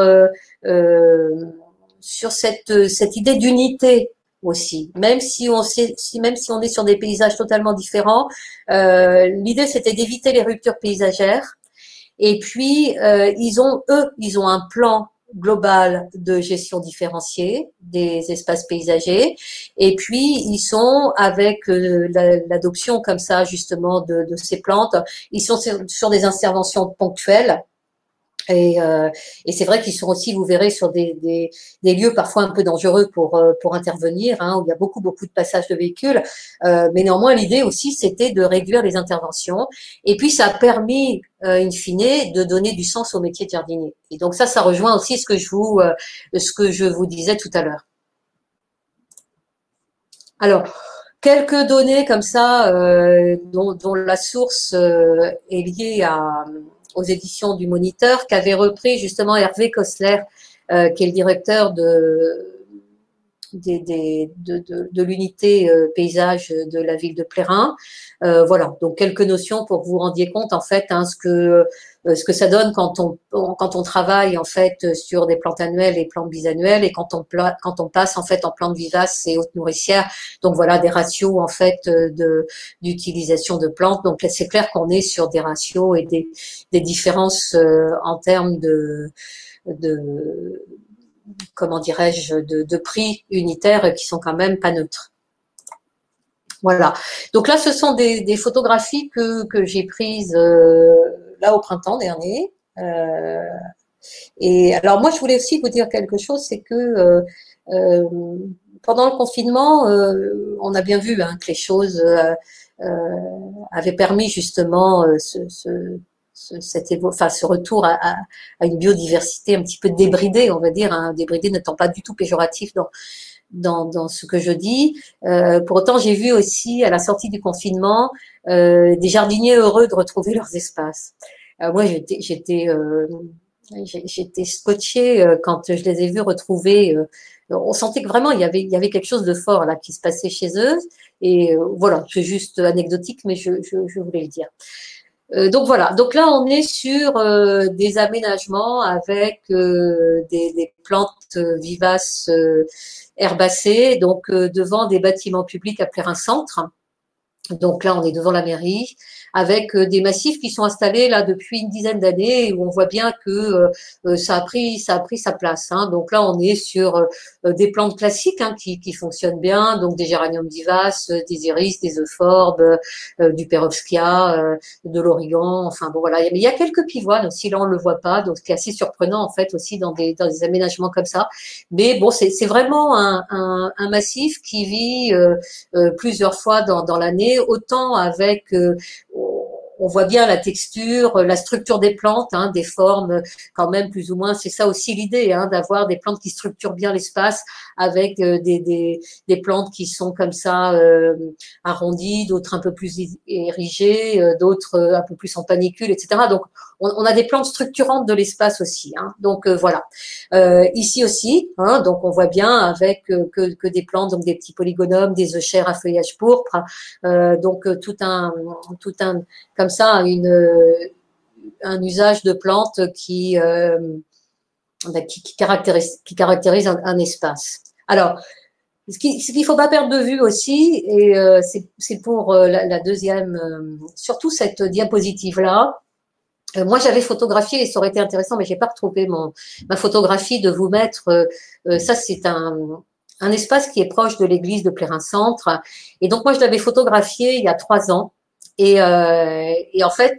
cette idée d'unité aussi, même si on est sur des paysages totalement différents. L'idée c'était d'éviter les ruptures paysagères. Et puis ils ont un plan global de gestion différenciée des espaces paysagers, et puis ils sont avec l'adoption comme ça justement de ces plantes, ils sont sur des interventions ponctuelles. Et c'est vrai qu'ils sont aussi, vous verrez, sur des lieux parfois un peu dangereux pour intervenir, hein, où il y a beaucoup de passages de véhicules. Mais néanmoins, l'idée aussi, c'était de réduire les interventions. Et puis, ça a permis, in fine, de donner du sens au métier de jardinier. Et donc ça rejoint aussi ce que je vous disais tout à l'heure. Alors, quelques données comme ça, dont la source est liée aux éditions du Moniteur, qu'avait repris justement Hervé Kosler, qui est le directeur de l'unité paysage de la ville de Plérin. Voilà, donc quelques notions pour que vous vous rendiez compte en fait ce que ça donne quand on travaille en fait sur des plantes annuelles et plantes bisannuelles, et quand on passe en fait en plantes vivaces et hautes nourricières. Donc voilà, des ratios en fait d'utilisation de plantes. Donc là, c'est clair qu'on est sur des ratios et des différences en termes de comment dirais-je, de prix unitaires qui sont quand même pas neutres. Voilà. Donc là, ce sont des photographies que j'ai prises là au printemps dernier. Et alors moi, je voulais aussi vous dire quelque chose, c'est que pendant le confinement, on a bien vu que les choses avaient permis justement ce retour à une biodiversité un petit peu débridée, on va dire, hein, débridée n'étant pas du tout péjoratif dans ce que je dis. Pour autant, j'ai vu aussi à la sortie du confinement des jardiniers heureux de retrouver leurs espaces. Moi, j'étais scotchée quand je les ai vus retrouver. On sentait que vraiment il y avait quelque chose de fort là qui se passait chez eux. Et voilà, c'est juste anecdotique, mais je voulais le dire. Donc voilà, donc là on est sur des aménagements avec des plantes vivaces herbacées, donc devant des bâtiments publics à Plérin Centre. Donc là on est devant la mairie, avec des massifs qui sont installés là depuis une dizaine d'années, où on voit bien que ça a pris sa place. Hein. Donc là, on est sur des plantes classiques hein, qui fonctionnent bien, donc des géraniums vivaces, des iris, des euphorbes, du perovskia, de l'origan. Enfin bon voilà, mais il y a quelques pivoines aussi. Là, on le voit pas, donc ce qui est assez surprenant en fait aussi dans des aménagements comme ça. Mais bon, c'est vraiment un massif qui vit plusieurs fois dans l'année, autant avec on voit bien la texture, la structure des plantes, hein, des formes quand même plus ou moins. C'est ça aussi l'idée, hein, d'avoir des plantes qui structurent bien l'espace avec des plantes qui sont comme ça arrondies, d'autres un peu plus érigées, d'autres un peu plus en panicule, etc. Donc on a des plantes structurantes de l'espace aussi. Hein. Donc voilà. Ici aussi, hein, donc on voit bien avec que des plantes, donc des petits polygonums, des œchères à feuillage pourpre, donc tout un comme ça un usage de plantes qui caractérise un espace. Alors, ce qu'il faut pas perdre de vue aussi, et c'est pour la deuxième, surtout cette diapositive-là. Moi, j'avais photographié, et ça aurait été intéressant, mais j'ai pas retrouvé ma photographie de vous mettre. Ça, c'est un espace qui est proche de l'église de Plérin-Centre. Et donc, moi, je l'avais photographié il y a 3 ans. Et en fait,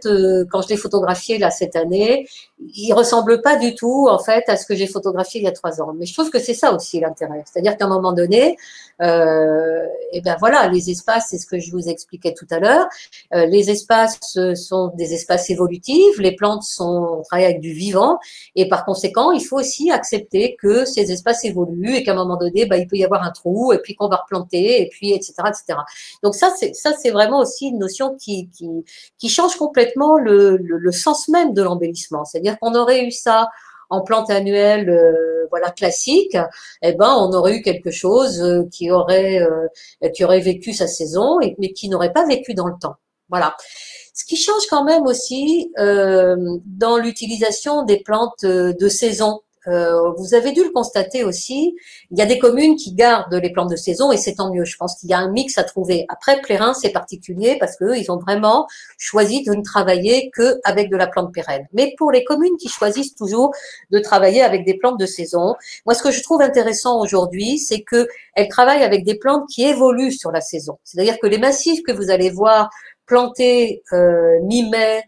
quand je l'ai photographié là cette année, il ressemble pas du tout en fait à ce que j'ai photographié il y a 3 ans. Mais je trouve que c'est ça aussi l'intérêt, c'est-à-dire qu'à un moment donné, et ben voilà, les espaces, c'est ce que je vous expliquais tout à l'heure. Les espaces sont des espaces évolutifs, les plantes on travaille avec du vivant, et par conséquent, il faut aussi accepter que ces espaces évoluent et qu'à un moment donné, ben, il peut y avoir un trou, et puis qu'on va replanter, et puis etc., etc. Donc ça, c'est vraiment aussi une notion qui change complètement le sens même de l'embellissement. C'est-à-dire qu'on aurait eu ça en plante annuelle, voilà classique, eh ben on aurait eu quelque chose qui aurait vécu sa saison, mais qui n'aurait pas vécu dans le temps. Voilà. Ce qui change quand même aussi dans l'utilisation des plantes de saison. Vous avez dû le constater aussi, il y a des communes qui gardent les plantes de saison et c'est tant mieux. Je pense qu'il y a un mix à trouver. Après, Plérin, c'est particulier parce qu'eux, ils ont vraiment choisi de ne travailler qu'avec de la plante pérenne. Mais pour les communes qui choisissent toujours de travailler avec des plantes de saison, moi, ce que je trouve intéressant aujourd'hui, c'est qu'elles travaillent avec des plantes qui évoluent sur la saison. C'est-à-dire que les massifs que vous allez voir plantés mi-mai,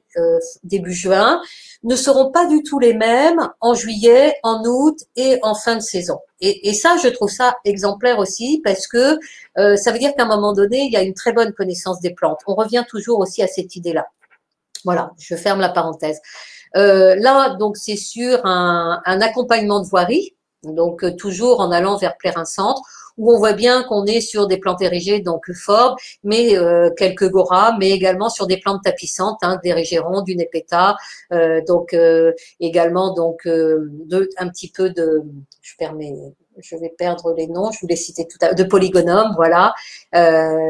début juin, ne seront pas du tout les mêmes en juillet, en août et en fin de saison. Et ça, je trouve ça exemplaire aussi parce que ça veut dire qu'à un moment donné, il y a une très bonne connaissance des plantes. On revient toujours aussi à cette idée-là. Voilà, je ferme la parenthèse. Là, donc, c'est sur un accompagnement de voirie, donc toujours en allant vers Plérin-Centre, où on voit bien qu'on est sur des plantes érigées, donc forbes, mais quelques goras, mais également sur des plantes tapissantes, hein, des régérons, du népéta, donc également donc un petit peu de, je vais perdre les noms, je vous les citais tout à l'heure, de polygonum, voilà.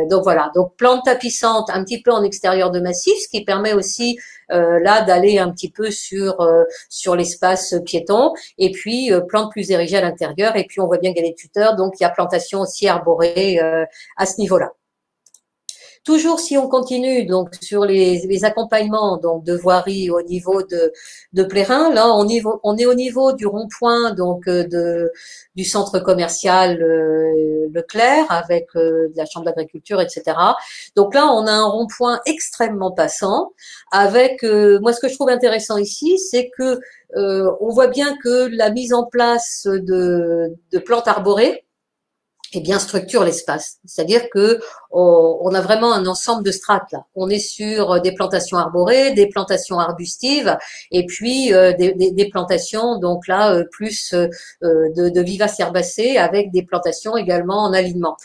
Donc voilà, donc plantes tapissantes un petit peu en extérieur de massif, ce qui permet aussi là d'aller un petit peu sur l'espace piéton, et puis plantes plus érigées à l'intérieur, et puis on voit bien qu'il y a des tuteurs, donc il y a plantation aussi arborée à ce niveau-là. Toujours si on continue donc sur les accompagnements donc de voirie au niveau de Plérin, là on est au niveau du rond-point donc du centre commercial Leclerc avec la chambre d'agriculture, etc. Donc là on a un rond-point extrêmement passant avec moi ce que je trouve intéressant ici, c'est que on voit bien que la mise en place de plantes arborées et bien structure l'espace. C'est-à-dire que on a vraiment un ensemble de strates là. On est sur des plantations arborées, des plantations arbustives, et puis des plantations donc là plus de vivaces herbacées avec des plantations également en alignement.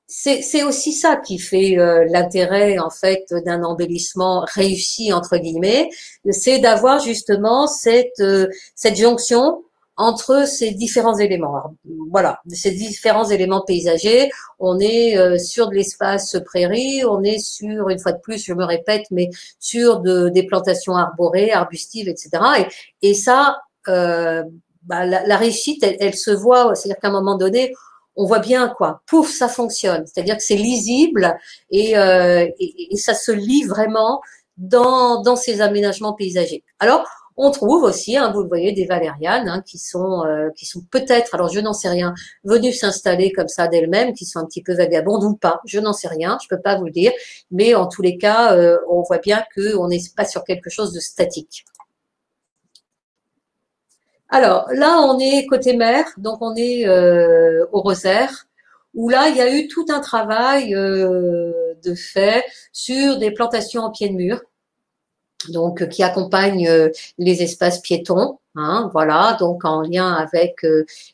C'est aussi ça qui fait l'intérêt en fait d'un embellissement réussi entre guillemets, c'est d'avoir justement cette jonction entre ces différents éléments. Alors, voilà, ces différents éléments paysagers. On est sur de l'espace prairie, on est sur, une fois de plus, je me répète, mais sur des plantations arborées, arbustives, etc. Et ça, la réussite, elle se voit, c'est-à-dire qu'à un moment donné, on voit bien quoi, pouf, ça fonctionne. C'est-à-dire que c'est lisible et ça se lit vraiment dans ces aménagements paysagers. Alors, on trouve aussi, hein, vous le voyez, des valérianes hein, qui sont peut-être, alors je n'en sais rien, venues s'installer comme ça d'elles-mêmes, qui sont un petit peu vagabondes ou pas, je n'en sais rien, je peux pas vous le dire, mais en tous les cas, on voit bien qu'on n'est pas sur quelque chose de statique. Alors là, on est côté mer, donc on est au Rosaire, où là, il y a eu tout un travail de fait sur des plantations en pied de mur, donc qui accompagnent les espaces piétons, hein, voilà, donc en lien avec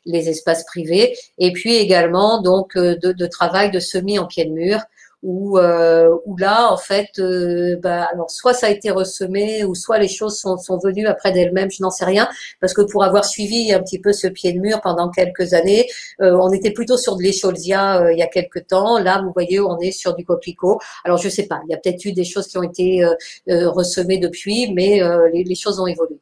les espaces privés, et puis également donc de travail de semis en pied de mur, où là en fait, alors soit ça a été ressemé, ou soit les choses sont venues après d'elles-mêmes, je n'en sais rien, parce que pour avoir suivi un petit peu ce pied de mur pendant quelques années, on était plutôt sur de l'écholsia il y a quelques temps. Là, vous voyez, on est sur du coquelicot. Alors je sais pas, il y a peut-être eu des choses qui ont été ressemées depuis, mais les choses ont évolué.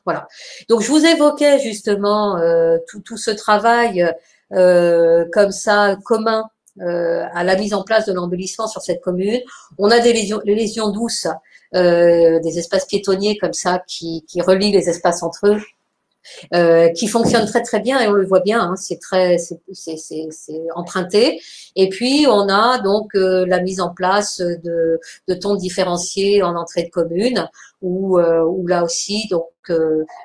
Voilà. Donc je vous évoquais justement tout ce travail comme ça commun à la mise en place de l'embellissement sur cette commune. On a les lésions douces, des espaces piétonniers comme ça qui relient les espaces entre eux. Qui fonctionne très très bien et on le voit bien, hein, c'est emprunté. Et puis on a donc la mise en place de tons différenciés en entrée de commune, où là aussi donc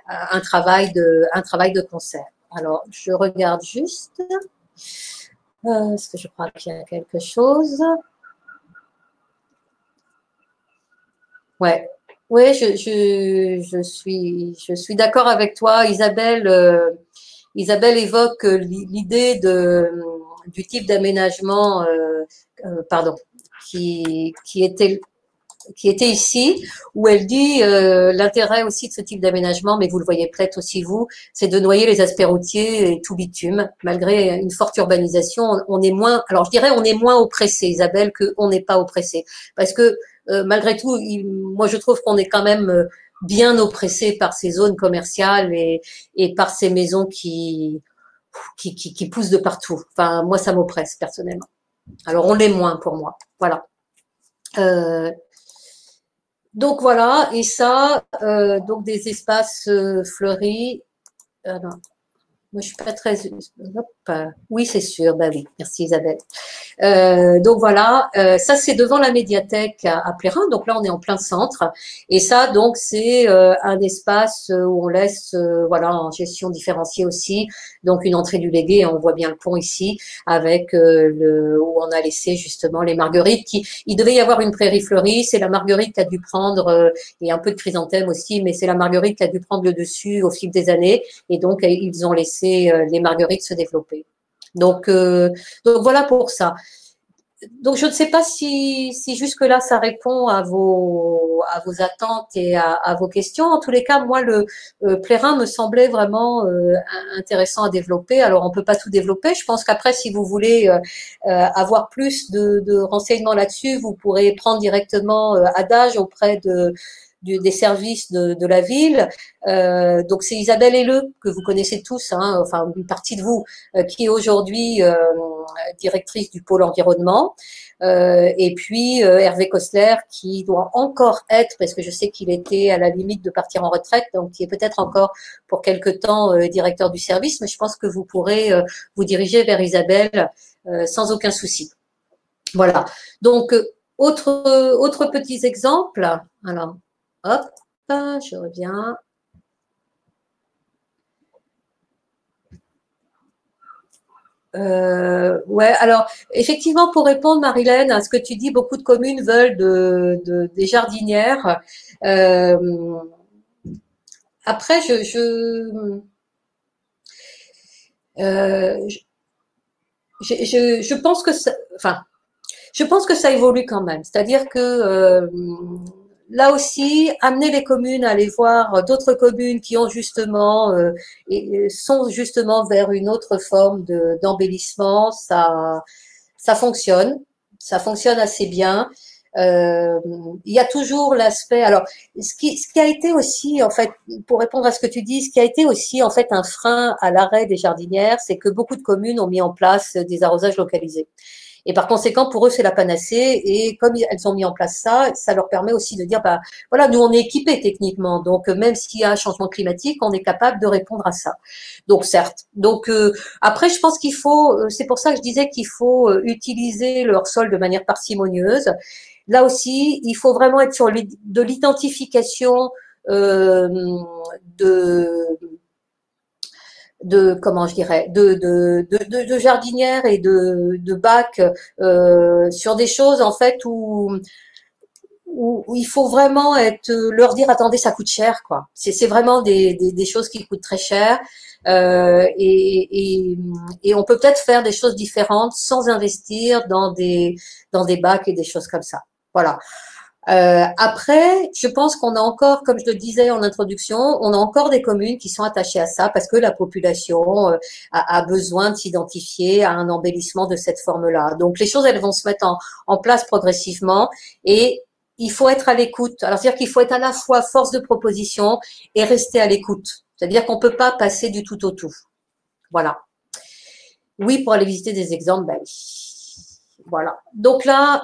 un travail de concert. Alors je regarde juste, parce que je crois qu'il y a quelque chose. Ouais. Oui, je suis d'accord avec toi, Isabelle. Isabelle évoque l'idée du type d'aménagement, pardon, qui était ici, où elle dit l'intérêt aussi de ce type d'aménagement, mais vous le voyez peut-être aussi vous, c'est de noyer les aspects routiers et tout bitume. Malgré une forte urbanisation, on est moins, alors je dirais on est moins oppressé, Isabelle, qu'on n'est pas oppressé. Parce que malgré tout, moi je trouve qu'on est quand même bien oppressé par ces zones commerciales et par ces maisons qui poussent de partout. Enfin, moi ça m'oppresse personnellement. Alors on l'est moins pour moi. Voilà. Donc voilà, et ça, donc des espaces fleuris. Non, moi je suis pas très. Hop, oui, c'est sûr. Bah oui, merci Isabelle. Donc voilà, ça c'est devant la médiathèque à Plérin. Donc là on est en plein centre. Et ça donc c'est un espace où on laisse, voilà, en gestion différenciée aussi. Donc une entrée du Légué, on voit bien le pont ici, avec où on a laissé justement les marguerites. Il devait y avoir une prairie fleurie. C'est la marguerite qui a dû prendre, et un peu de chrysanthème aussi, mais c'est la marguerite qui a dû prendre le dessus au fil des années. Et donc ils ont laissé les marguerites se développer. Donc voilà pour ça. Donc je ne sais pas si jusque-là ça répond à vos attentes et à vos questions. En tous les cas, moi le Plérin me semblait vraiment intéressant à développer. Alors on peut pas tout développer. Je pense qu'après, si vous voulez avoir plus de renseignements là-dessus, vous pourrez prendre directement adage auprès des services de la ville. Donc c'est Isabelle Helleux, que vous connaissez tous, hein, enfin une partie de vous, qui est aujourd'hui directrice du pôle environnement, et puis Hervé Kostler, qui doit encore être, parce que je sais qu'il était à la limite de partir en retraite, donc qui est peut-être encore pour quelque temps directeur du service, mais je pense que vous pourrez vous diriger vers Isabelle sans aucun souci. Voilà. Donc autres petits exemples. Alors, hop, je reviens. Ouais, alors effectivement, pour répondre, Marilène, à ce que tu dis, beaucoup de communes veulent des jardinières. Après, je pense que ça, enfin, je pense que ça évolue quand même. C'est-à-dire que là aussi, amener les communes à aller voir d'autres communes qui ont justement et sont justement vers une autre forme d'embellissement, ça fonctionne assez bien. il y a toujours l'aspect. Alors, ce qui a été aussi, en fait, pour répondre à ce que tu dis, ce qui a été aussi, en fait, un frein à l'arrêt des jardinières, c'est que beaucoup de communes ont mis en place des arrosages localisés. Et par conséquent, pour eux, c'est la panacée. Et comme elles ont mis en place ça, ça leur permet aussi de dire, bah, voilà, nous, on est équipés techniquement. Donc, même s'il y a un changement climatique, on est capable de répondre à ça. Donc, certes. Donc, après, je pense qu'il faut, c'est pour ça que je disais qu'il faut utiliser leur sol de manière parcimonieuse. Là aussi, il faut vraiment être sur de l'identification euh, de comment je dirais de jardinières et de bacs sur des choses en fait où il faut vraiment leur dire attendez ça coûte cher quoi, c'est vraiment des choses qui coûtent très cher et on peut peut-être faire des choses différentes sans investir dans des bacs et des choses comme ça, voilà. Après, je pense qu'on a encore, comme je le disais en introduction, on a encore des communes qui sont attachées à ça parce que la population a besoin de s'identifier à un embellissement de cette forme-là. Donc les choses, elles vont se mettre en place progressivement et il faut être à l'écoute. Alors c'est-à-dire qu'il faut être à la fois force de proposition et rester à l'écoute. C'est-à-dire qu'on peut pas passer du tout au tout. Voilà. Oui, pour aller visiter des exemples, ben oui. Voilà. Donc là,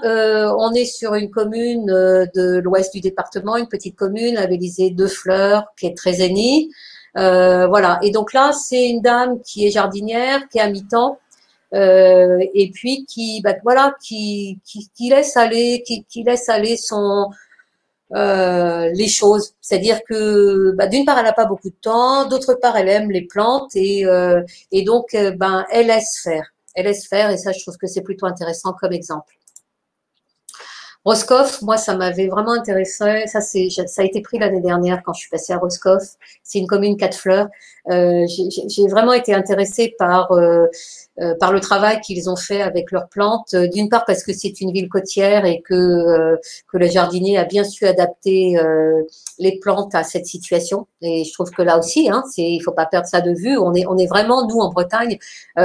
on est sur une commune de l'ouest du département, une petite commune labellisée Deux Fleurs, qui est très zénith. Voilà. Et donc là, c'est une dame qui est jardinière, qui est à mi-temps, et puis qui, bah, voilà, qui laisse aller, qui laisse aller son les choses. C'est-à-dire que, bah, d'une part, elle n'a pas beaucoup de temps, d'autre part, elle aime les plantes et donc, ben, elle laisse faire. Elle laisse faire et ça, je trouve que c'est plutôt intéressant comme exemple. Roscoff, moi, ça m'avait vraiment intéressé. Ça a été pris l'année dernière quand je suis passée à Roscoff. C'est une commune 4 fleurs. J'ai vraiment été intéressée par le travail qu'ils ont fait avec leurs plantes. D'une part parce que c'est une ville côtière et que le jardinier a bien su adapter les plantes à cette situation. Et je trouve que là aussi, hein, il faut pas perdre ça de vue. On est vraiment nous en Bretagne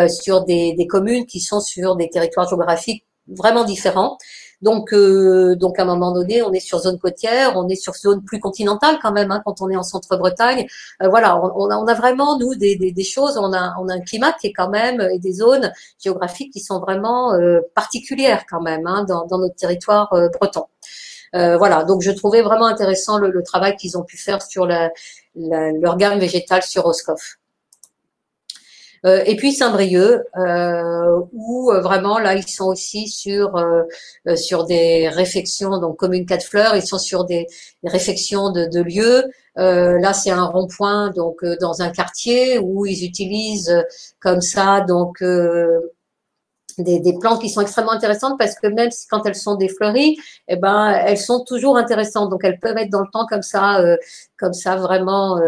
sur des communes qui sont sur des territoires géographiques vraiment différents. Donc à un moment donné, on est sur zone côtière, on est sur zone plus continentale quand même, hein, quand on est en centre-Bretagne. Voilà, on a vraiment, nous, des choses, on a un climat qui est quand même, et des zones géographiques qui sont vraiment particulières quand même, hein, dans notre territoire breton. Voilà, donc je trouvais vraiment intéressant le travail qu'ils ont pu faire sur leur gamme végétale sur Roscoff. Et puis Saint-Brieuc, où vraiment là ils sont aussi sur des réfections, donc commune 4 fleurs, ils sont sur des réfections de lieux. Là c'est un rond-point donc dans un quartier où ils utilisent comme ça donc des plantes qui sont extrêmement intéressantes parce que même si quand elles sont défleuries, eh ben elles sont toujours intéressantes, donc elles peuvent être dans le temps comme ça vraiment.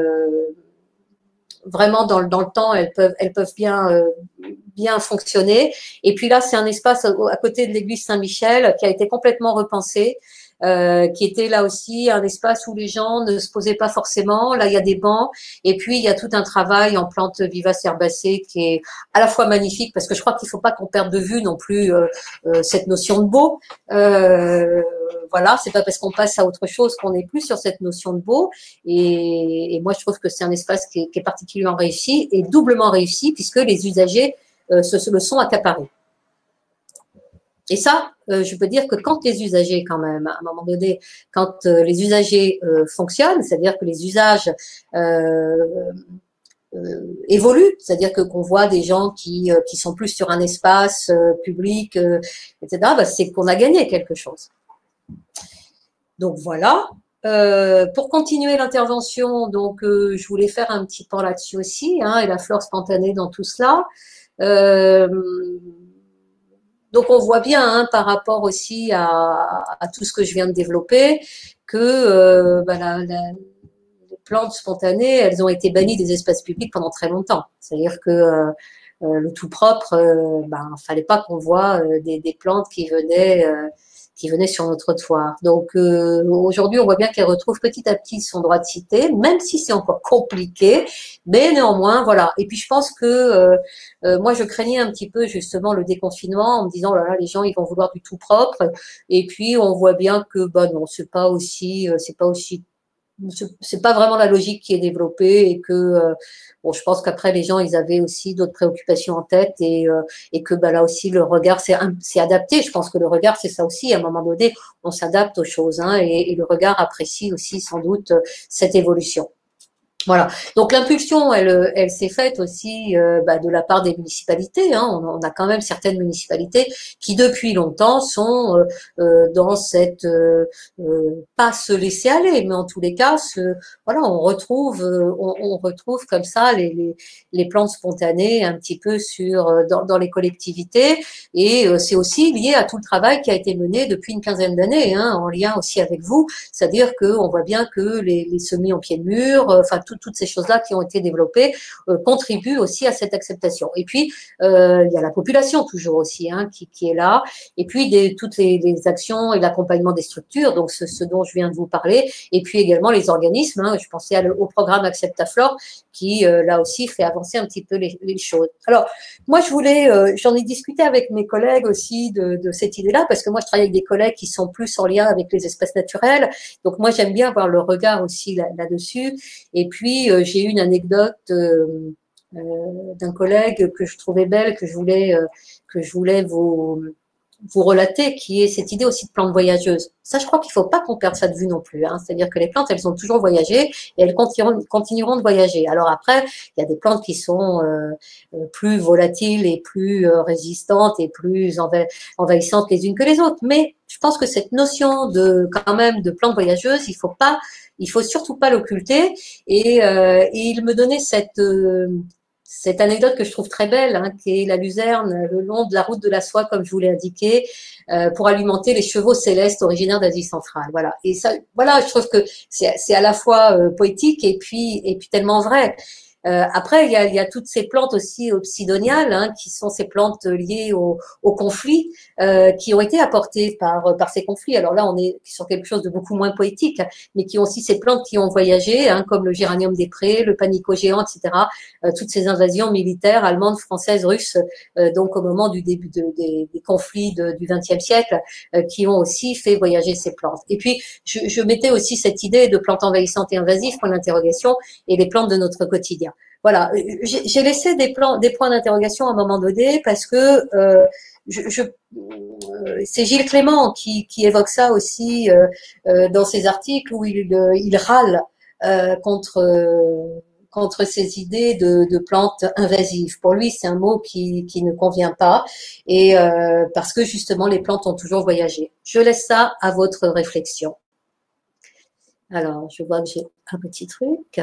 Vraiment dans le temps, elles peuvent bien fonctionner. Et puis là, c'est un espace à côté de l'église Saint-Michel qui a été complètement repensé, qui était là aussi un espace où les gens ne se posaient pas forcément. Là, il y a des bancs et puis il y a tout un travail en plantes vivaces herbacées qui est à la fois magnifique parce que je crois qu'il faut pas qu'on perde de vue non plus cette notion de beau. Voilà, c'est pas parce qu'on passe à autre chose qu'on n'est plus sur cette notion de beau. Et moi, je trouve que c'est un espace qui est particulièrement réussi et doublement réussi puisque les usagers se le sont accaparés. Et ça, je peux dire que quand les usagers, quand même, à un moment donné, quand les usagers fonctionnent, c'est-à-dire que les usages évoluent, c'est-à-dire que qu'on voit des gens qui sont plus sur un espace public, etc., bah, c'est qu'on a gagné quelque chose. Donc voilà. Pour continuer l'intervention, donc je voulais faire un petit pan là-dessus aussi, hein, et la flore spontanée dans tout cela. Donc on voit bien, hein, par rapport aussi à tout ce que je viens de développer, que les plantes spontanées, elles ont été bannies des espaces publics pendant très longtemps. C'est-à-dire que le tout propre, fallait pas qu'on voit des plantes qui venaient qui venaient sur notre trottoir. Donc aujourd'hui, on voit bien qu'elle retrouve petit à petit son droit de cité, même si c'est encore compliqué, mais néanmoins, voilà. Et puis je pense que moi, je craignais un petit peu justement le déconfinement en me disant, oh là là, les gens, ils vont vouloir du tout propre. Et puis on voit bien que, bah non, c'est pas vraiment la logique qui est développée et que bon, je pense qu'après les gens ils avaient aussi d'autres préoccupations en tête et que bah là aussi le regard c'est adapté. Je pense que le regard c'est ça aussi. À un moment donné, on s'adapte aux choses hein, et le regard apprécie aussi sans doute cette évolution. Voilà. Donc l'impulsion, elle s'est faite aussi bah, de la part des municipalités. Hein. On a quand même certaines municipalités qui depuis longtemps sont dans cette pas se laisser aller, mais en tous les cas, voilà, on retrouve comme ça les plantes spontanées un petit peu dans les collectivités. Et c'est aussi lié à tout le travail qui a été mené depuis une quinzaine d'années, hein, en lien aussi avec vous. C'est-à-dire qu'on voit bien que les semis en pied de mur, enfin toutes ces choses-là qui ont été développées contribuent aussi à cette acceptation. Et puis il y a la population toujours aussi hein, qui est là. Et puis toutes les actions et l'accompagnement des structures, donc ce dont je viens de vous parler. Et puis également les organismes. Hein, je pensais au programme Acceptaflore qui là aussi fait avancer un petit peu les choses. Alors moi j'en ai discuté avec mes collègues aussi de cette idée-là parce que moi je travaille avec des collègues qui sont plus en lien avec les espaces naturels. Donc moi j'aime bien avoir le regard aussi là-dessus. Et puis j'ai eu une anecdote d'un collègue que je trouvais belle, que je voulais vous relater, qui est cette idée aussi de plantes voyageuses. Ça, je crois qu'il ne faut pas qu'on perde ça de vue non plus. Hein. C'est-à-dire que les plantes, elles ont toujours voyagé et elles continueront de voyager. Alors après, il y a des plantes qui sont plus volatiles et plus résistantes et plus envahissantes les unes que les autres. Mais je pense que cette notion quand même de plantes voyageuses, il faut surtout pas l'occulter. Et il me donnait cette anecdote que je trouve très belle, hein, qui est la luzerne le long de la route de la soie, comme je vous l'ai indiqué, pour alimenter les chevaux célestes originaires d'Asie centrale. Voilà. Et ça, voilà, je trouve que c'est à la fois poétique et puis tellement vrai. Après, il y a toutes ces plantes aussi obsidoniales, hein, qui sont ces plantes liées au conflit, qui ont été apportées par ces conflits. Alors là, on est sur quelque chose de beaucoup moins poétique, mais qui ont aussi ces plantes qui ont voyagé, hein, comme le géranium des prés, le panico géant, etc. Toutes ces invasions militaires allemandes, françaises, russes, donc au moment du début des conflits du XXe siècle, qui ont aussi fait voyager ces plantes. Et puis, je mettais aussi cette idée de plantes envahissantes et invasives, point d'interrogation, et les plantes de notre quotidien. Voilà, j'ai laissé des points d'interrogation à un moment donné parce que c'est Gilles Clément qui évoque ça aussi dans ses articles où il râle contre ces idées de plantes invasives. Pour lui, c'est un mot qui ne convient pas et parce que justement les plantes ont toujours voyagé. Je laisse ça à votre réflexion. Alors, je vois que j'ai un petit truc.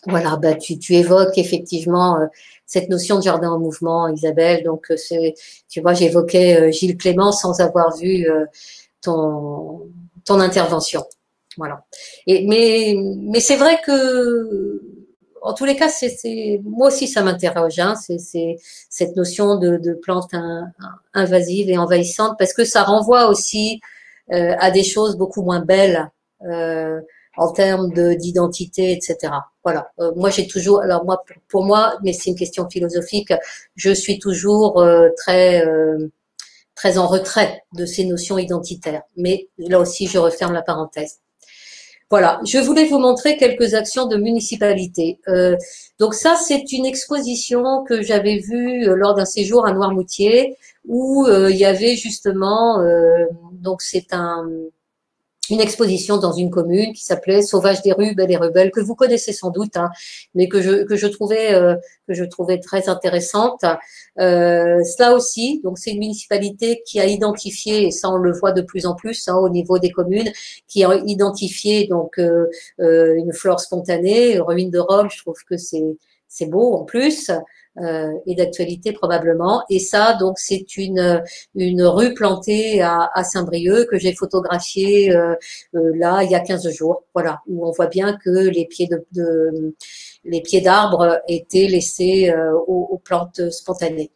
Voilà, bah tu évoques effectivement cette notion de jardin en mouvement, Isabelle. Donc tu vois, j'évoquais Gilles Clément sans avoir vu ton intervention. Voilà. Mais c'est vrai que en tous les cas, moi aussi ça m'interroge. Hein, c'est cette notion de plantes invasives et envahissantes parce que ça renvoie aussi à des choses beaucoup moins belles. En termes d'identité, etc. Voilà. Moi, j'ai toujours, alors moi, pour moi, mais c'est une question philosophique, je suis toujours très en retrait de ces notions identitaires. Mais là aussi, je referme la parenthèse. Voilà, je voulais vous montrer quelques actions de municipalité. Donc ça, c'est une exposition que j'avais vue lors d'un séjour à Noirmoutier, où il y avait justement, donc c'est une exposition dans une commune qui s'appelait Sauvage des rues, belle et rebelle, que vous connaissez sans doute, hein, mais que je trouvais très intéressante. Cela aussi, donc c'est une municipalité qui a identifié, et ça on le voit de plus en plus hein, au niveau des communes, qui a identifié donc une flore spontanée, ruine de Rome. Je trouve que c'est beau en plus. Et d'actualité probablement. Et ça, donc, c'est une rue plantée à Saint-Brieuc que j'ai photographiée là il y a 15 jours. Voilà, où on voit bien que les pieds d'arbres étaient laissés aux plantes spontanées.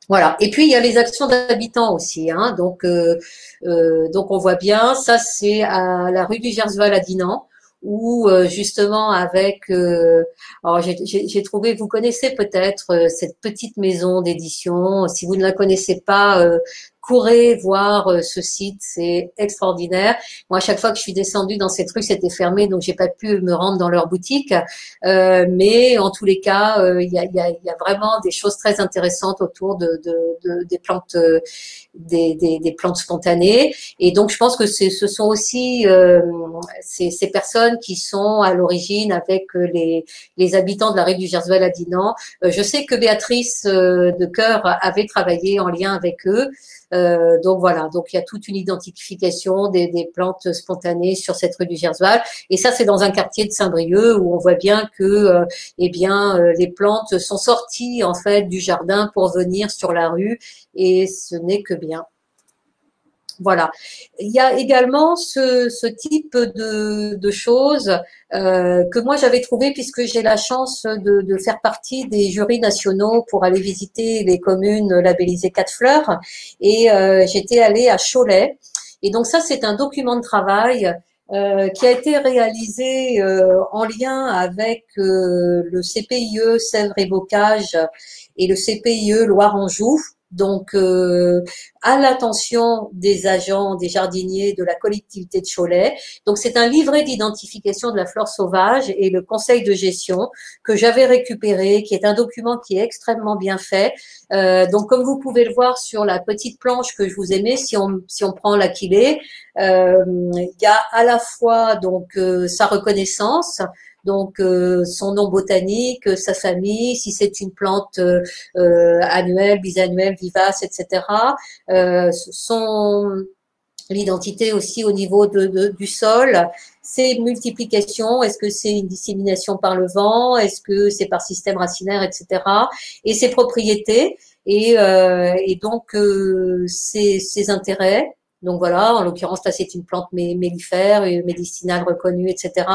Voilà. Et puis il y a les actions d'habitants aussi, hein. Donc on voit bien, ça c'est à la rue du Gersval à Dinan, où justement avec, alors j'ai trouvé, vous connaissez peut-être cette petite maison d'édition. Si vous ne la connaissez pas, courez voir ce site, c'est extraordinaire. Moi, à chaque fois que je suis descendue dans cette rue, c'était fermé, donc j'ai pas pu me rendre dans leur boutique. Mais en tous les cas, il y a vraiment des choses très intéressantes autour des plantes, des plantes spontanées. Et donc, je pense que ce sont aussi ces personnes qui sont à l'origine avec les habitants de la rue du Gersval à Dinan. Je sais que Béatrice de Cœur avait travaillé en lien avec eux. Donc voilà, donc il y a toute une identification des plantes spontanées sur cette rue du Gersval. Et ça, c'est dans un quartier de Saint-Brieuc où on voit bien que, eh bien, les plantes sont sorties en fait du jardin pour venir sur la rue, et ce n'est que bien. Voilà. Il y a également ce type de choses que moi j'avais trouvé, puisque j'ai la chance de faire partie des jurys nationaux pour aller visiter les communes labellisées 4 fleurs, et j'étais allée à Cholet. Et donc ça, c'est un document de travail qui a été réalisé en lien avec le CPIE Sèvres et Bocage et le CPIE Loire-Anjou. Donc, à l'attention des agents, des jardiniers de la collectivité de Cholet. Donc, c'est un livret d'identification de la flore sauvage et le conseil de gestion que j'avais récupéré, qui est un document qui est extrêmement bien fait. Donc, comme vous pouvez le voir sur la petite planche que je vous ai mis, si on prend l'aquilée, il y a à la fois donc sa reconnaissance, donc son nom botanique, sa famille, si c'est une plante annuelle, bisannuelle, vivace, etc. Son l'identité aussi au niveau du sol, ses multiplications, est-ce que c'est une dissémination par le vent, est-ce que c'est par système racinaire, etc. Et ses propriétés et donc ses intérêts. Donc voilà, en l'occurrence là c'est une plante mellifère, médicinale reconnue, etc.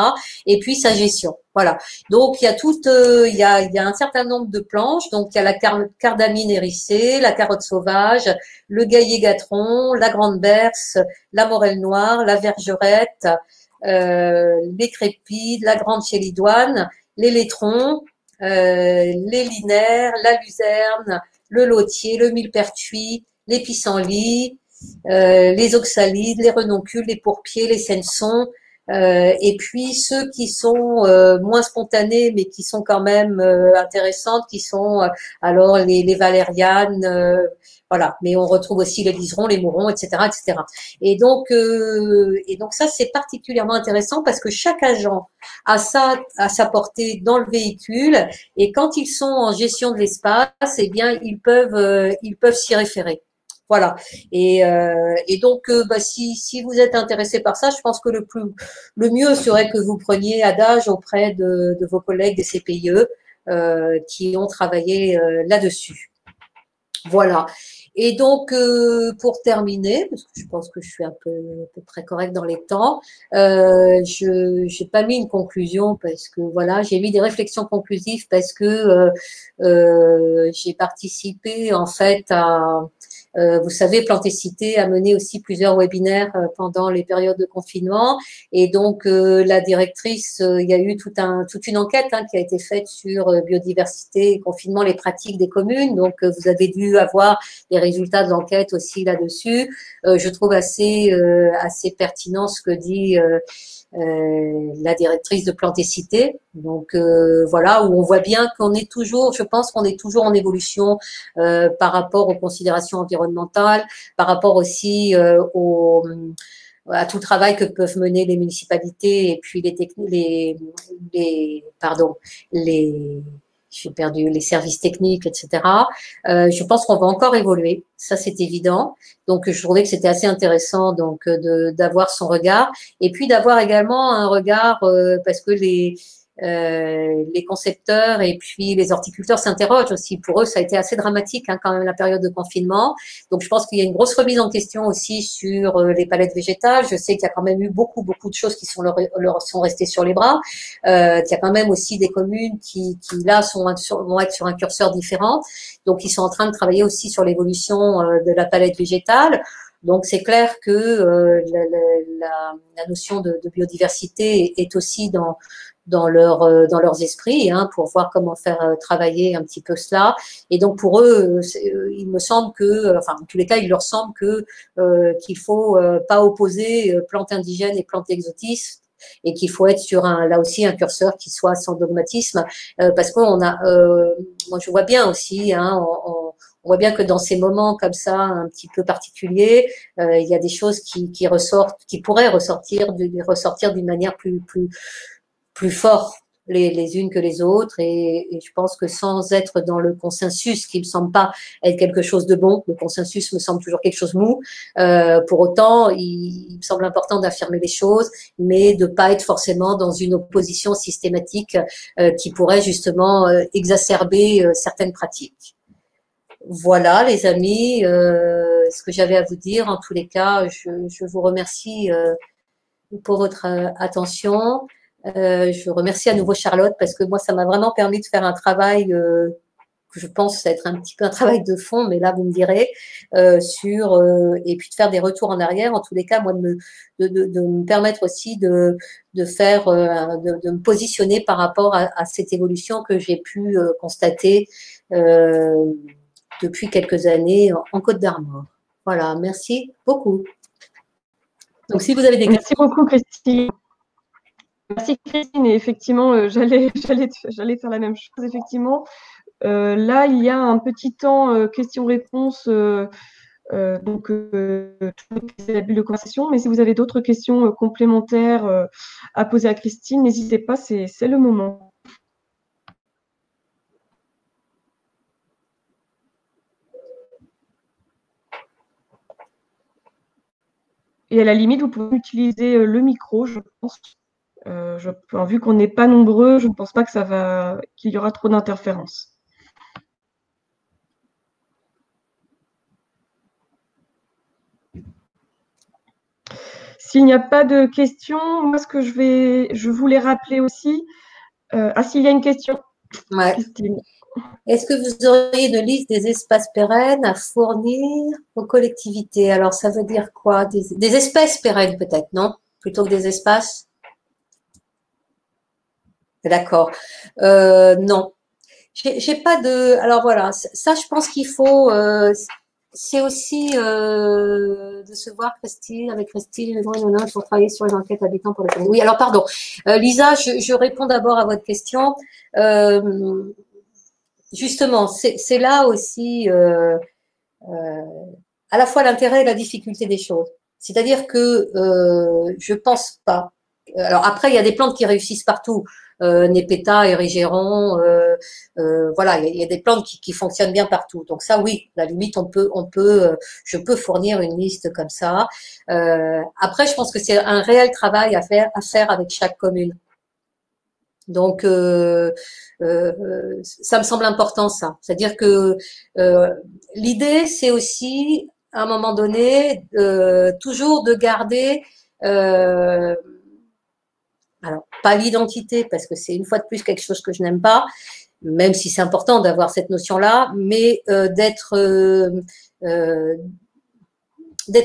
Et puis sa gestion. Voilà. Donc il y a il y a un certain nombre de planches. Donc il y a la cardamine hérissée, la carotte sauvage, le gaillet-gatron, la grande berce, la morelle noire, la vergerette, les crépides, la grande chélidoine, les laitrons, les linaires, la luzerne, le lotier, le millepertuis, les pissenlits, les oxalides, les renoncules, les pourpiers, les sensons, et puis ceux qui sont moins spontanés mais qui sont quand même intéressantes, qui sont alors les valérianes, voilà. Mais on retrouve aussi les liserons, les mourons, etc., etc. Et donc ça c'est particulièrement intéressant parce que chaque agent a ça à sa portée dans le véhicule, et quand ils sont en gestion de l'espace, eh bien ils peuvent s'y référer. Voilà. Et donc, si vous êtes intéressé par ça, je pense que le mieux serait que vous preniez adage auprès de vos collègues des CPIE qui ont travaillé là-dessus. Voilà. Et donc, pour terminer, parce que je pense que je suis à peu près correcte dans les temps, je n'ai pas mis une conclusion parce que voilà, j'ai mis des réflexions conclusives parce que j'ai participé en fait à vous savez, Plantécité a mené aussi plusieurs webinaires pendant les périodes de confinement, et donc la directrice, il y a eu toute une enquête qui a été faite sur biodiversité et confinement, les pratiques des communes. Donc vous avez dû avoir les résultats de l'enquête aussi là-dessus. Je trouve assez pertinent ce que dit la directrice de Plantécité. Donc voilà, où on voit bien qu'on est toujours, je pense qu'on est toujours en évolution par rapport aux considérations environnementales, par rapport aussi à tout le travail que peuvent mener les municipalités et puis j'ai perdu les services techniques, etc. Je pense qu'on va encore évoluer, ça c'est évident. Donc je trouvais que c'était assez intéressant donc d'avoir son regard, et puis d'avoir également un regard parce que les concepteurs et puis les horticulteurs s'interrogent aussi. Pour eux, ça a été assez dramatique quand même la période de confinement. Donc, je pense qu'il y a une grosse remise en question aussi sur les palettes végétales. Je sais qu'il y a quand même eu beaucoup de choses qui leur sont restées sur les bras. Il y a quand même aussi des communes qui là vont être sur un curseur différent. Donc, ils sont en train de travailler aussi sur l'évolution de la palette végétale. Donc, c'est clair que la notion de biodiversité est aussi dans leurs esprits, pour voir comment faire travailler un petit peu cela. Et donc pour eux, il me semble que, enfin en tous les cas, il leur semble que qu'il faut pas opposer plantes indigènes et plantes exotistes, et qu'il faut être sur là aussi un curseur qui soit sans dogmatisme, parce qu'on a, moi je vois bien aussi, on voit bien que dans ces moments comme ça, un petit peu particuliers, il y a des choses qui ressortent, qui pourraient ressortir d'une manière plus fortes les unes que les autres, et je pense que sans être dans le consensus, qui me semble pas être quelque chose de bon, le consensus me semble toujours quelque chose de mou, pour autant, il me semble important d'affirmer les choses, mais de pas être forcément dans une opposition systématique qui pourrait justement exacerber certaines pratiques. Voilà, les amis, ce que j'avais à vous dire. En tous les cas, je vous remercie pour votre attention. Je remercie à nouveau Charlotte, parce que moi, ça m'a vraiment permis de faire un travail que je pense être un petit peu un travail de fond, mais là, vous me direz, et puis de faire des retours en arrière. En tous les cas, moi, de me permettre aussi de me positionner par rapport à cette évolution que j'ai pu constater depuis quelques années en Côte d'Armor. Voilà, merci beaucoup. Donc, si vous avez des questions… Merci beaucoup, Christine. Merci, Christine. Et effectivement, j'allais faire la même chose, effectivement. Là, il y a un petit temps questions-réponses, donc c'est la bulle de conversation. Mais si vous avez d'autres questions complémentaires à poser à Christine, n'hésitez pas, c'est le moment. Et à la limite, vous pouvez utiliser le micro, je pense. Vu qu'on n'est pas nombreux, je ne pense pas qu'il y aura trop d'interférences. S'il n'y a pas de questions, moi, ce que je voulais rappeler aussi… s'il y a une question, ouais. Christine. Est-ce que vous auriez une liste des espaces pérennes à fournir aux collectivités? Alors, ça veut dire quoi? Des espèces pérennes, peut-être, non? Plutôt que des espaces? D'accord. Non. J'ai pas de… Alors, voilà. Ça, je pense qu'il faut… c'est aussi de se voir, Christine, avec Christine, pour travailler sur les enquêtes habitants pour les communes. Oui, alors, pardon. Lisa, je réponds d'abord à votre question. Justement, c'est là aussi à la fois l'intérêt et la difficulté des choses. C'est-à-dire que je pense pas. Alors après, il y a des plantes qui réussissent partout. Nepeta, érigéron, voilà, il y a des plantes qui fonctionnent bien partout. Donc ça, oui, à la limite, je peux fournir une liste comme ça. Après, je pense que c'est un réel travail à faire avec chaque commune. Donc, ça me semble important, ça. C'est-à-dire que l'idée, c'est aussi, à un moment donné, toujours de garder, alors, pas l'identité, parce que c'est une fois de plus quelque chose que je n'aime pas, même si c'est important d'avoir cette notion-là, mais d'être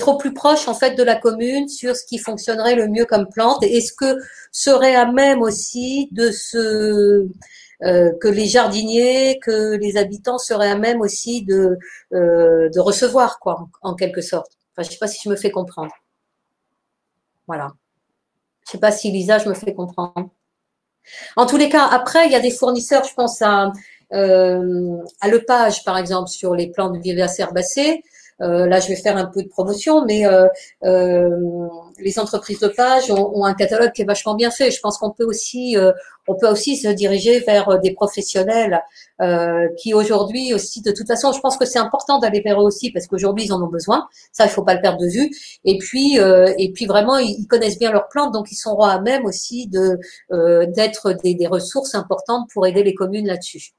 au plus proche en fait de la commune sur ce qui fonctionnerait le mieux comme plante, et ce que serait à même aussi que les jardiniers, que les habitants seraient à même aussi de recevoir, quoi, en quelque sorte. Enfin, je sais pas si je me fais comprendre. Voilà. Je sais pas si Lisa, je me fais comprendre. En tous les cas, après, il y a des fournisseurs, je pense à Lepage, par exemple, sur les plantes vivaces herbacées. là, je vais faire un peu de promotion, mais les entreprises de page ont un catalogue qui est vachement bien fait. Je pense on peut aussi se diriger vers des professionnels qui aujourd'hui aussi, de toute façon, je pense que c'est important d'aller vers eux aussi parce qu'aujourd'hui ils en ont besoin. Ça, il faut pas le perdre de vue. Et puis vraiment, ils connaissent bien leurs plantes, donc ils seront à même aussi d'être des ressources importantes pour aider les communes là-dessus.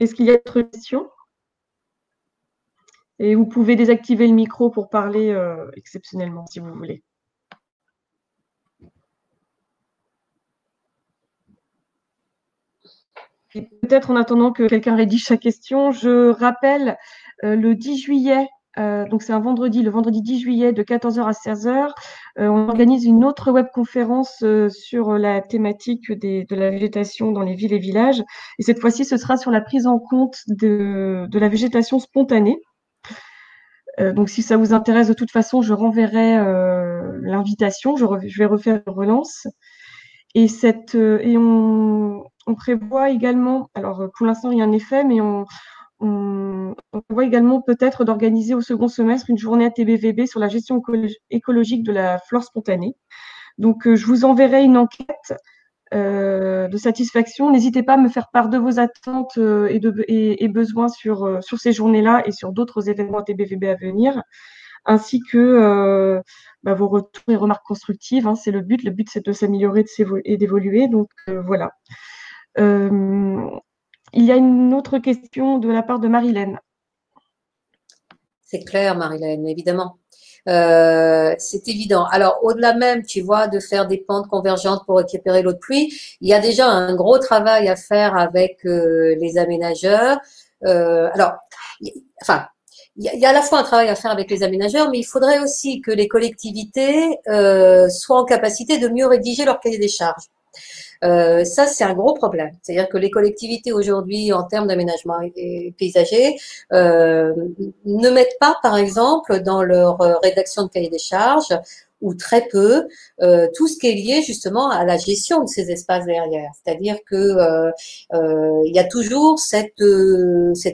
Est-ce qu'il y a d'autres questions? Et vous pouvez désactiver le micro pour parler exceptionnellement, si vous voulez. Et peut-être en attendant que quelqu'un rédige sa question, je rappelle le 10 juillet, donc c'est un vendredi, le vendredi 10 juillet de 14h à 16h, on organise une autre webconférence sur la thématique de la végétation dans les villes et villages. Et cette fois-ci, ce sera sur la prise en compte de la végétation spontanée. Donc, si ça vous intéresse, de toute façon, je renverrai l'invitation. Je vais refaire une relance. Et on prévoit également, alors pour l'instant, rien n'est fait, mais on prévoit également peut-être d'organiser au second semestre une journée ATBVB sur la gestion écologique de la flore spontanée. Donc, je vous enverrai une enquête de satisfaction. N'hésitez pas à me faire part de vos attentes et besoins sur ces journées-là et sur d'autres événements ATBVB à venir, ainsi que vos retours et remarques constructives. Hein, c'est le but. Le but, c'est de s'améliorer et d'évoluer. Donc, voilà. Il y a une autre question de la part de Marilène. C'est clair, Marilène, évidemment. C'est évident. Alors, au-delà même, tu vois, de faire des pentes convergentes pour récupérer l'eau de pluie, il y a déjà un gros travail à faire avec les aménageurs. Enfin, il y a à la fois un travail à faire avec les aménageurs, mais il faudrait aussi que les collectivités soient en capacité de mieux rédiger leur cahier des charges. Ça, c'est un gros problème. C'est-à-dire que les collectivités aujourd'hui, en termes d'aménagement paysager, ne mettent pas, par exemple, dans leur rédaction de cahier des charges, ou très peu, tout ce qui est lié justement à la gestion de ces espaces derrière. C'est-à-dire que il y a toujours cet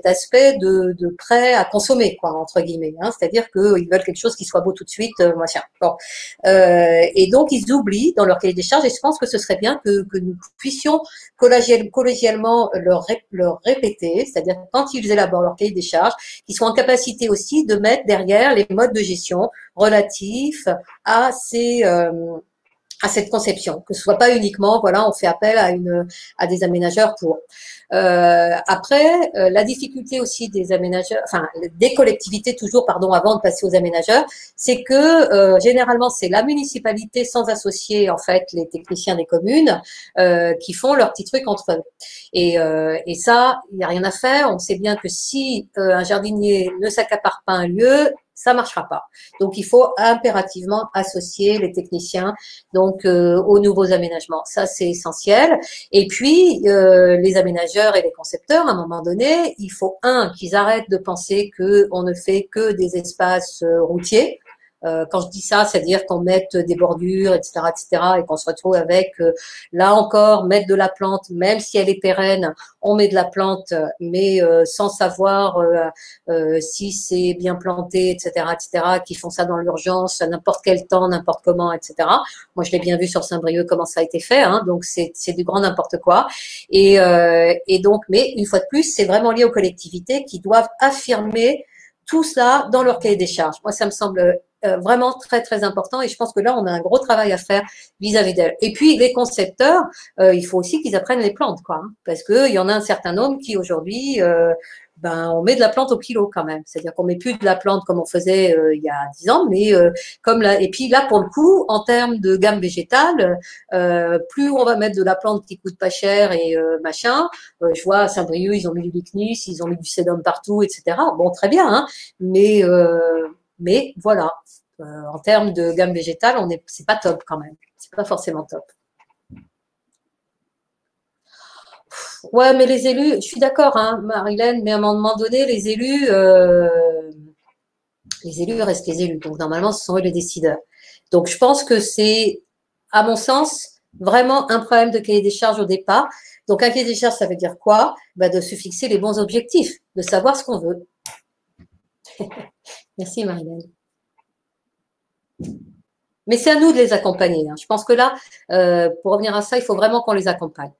aspect de prêt à consommer, quoi, entre guillemets. Hein. C'est-à-dire qu'ils veulent quelque chose qui soit beau tout de suite, machin. Bon. Et donc ils oublient dans leur cahier des charges. Et je pense que ce serait bien que nous puissions collégialement leur répéter, c'est-à-dire quand ils élaborent leur cahier des charges, qu'ils soient en capacité aussi de mettre derrière les modes de gestion relatifs à cette conception, que ce soit pas uniquement, voilà, on fait appel à des aménageurs pour. Après, la difficulté aussi des aménageurs, enfin des collectivités toujours, pardon, avant de passer aux aménageurs, c'est que généralement c'est la municipalité sans associer en fait les techniciens des communes qui font leurs petits trucs entre eux. Et ça, il n'y a rien à faire. On sait bien que si un jardinier ne s'accapare pas un lieu, ça marchera pas. Donc, il faut impérativement associer les techniciens donc aux nouveaux aménagements. Ça, c'est essentiel. Et puis, les aménageurs et les concepteurs, à un moment donné, il faut qu'ils arrêtent de penser qu'on ne fait que des espaces routiers. Quand je dis ça, c'est-à-dire qu'on mette des bordures, etc., et qu'on se retrouve avec, là encore, mettre de la plante, même si elle est pérenne, on met de la plante, mais sans savoir si c'est bien planté, etc., qui font ça dans l'urgence, à n'importe quel temps, n'importe comment, etc. Moi, je l'ai bien vu sur Saint-Brieuc comment ça a été fait, hein, donc c'est du grand n'importe quoi. Et donc, mais une fois de plus, c'est vraiment lié aux collectivités qui doivent affirmer tout cela dans leur cahier des charges. Moi, ça me semble vraiment très très important et je pense que là on a un gros travail à faire vis-à-vis d'elles. Et puis les concepteurs, il faut aussi qu'ils apprennent les plantes, quoi, hein, parce que il y en a un certain nombre qui aujourd'hui on met de la plante au kilo quand même. C'est-à-dire qu'on met plus de la plante comme on faisait il y a 10 ans, mais et puis là pour le coup, en termes de gamme végétale, plus on va mettre de la plante qui coûte pas cher et machin. Je vois à Saint-Brieuc, ils ont mis du Lycnus, ils ont mis du sédum partout, etc. Bon, très bien, hein, mais voilà, en termes de gamme végétale, c'est pas top quand même. C'est pas forcément top. Ouais, mais les élus, je suis d'accord, hein, Marilène, mais à un moment donné, les élus restent les élus. Donc normalement, ce sont eux les décideurs. Donc je pense que c'est, à mon sens, vraiment un problème de cahier des charges au départ. Donc, un cahier des charges, ça veut dire quoi? De se fixer les bons objectifs, de savoir ce qu'on veut. Merci, Marilène. Mais c'est à nous de les accompagner. Je pense que là, pour revenir à ça, il faut vraiment qu'on les accompagne.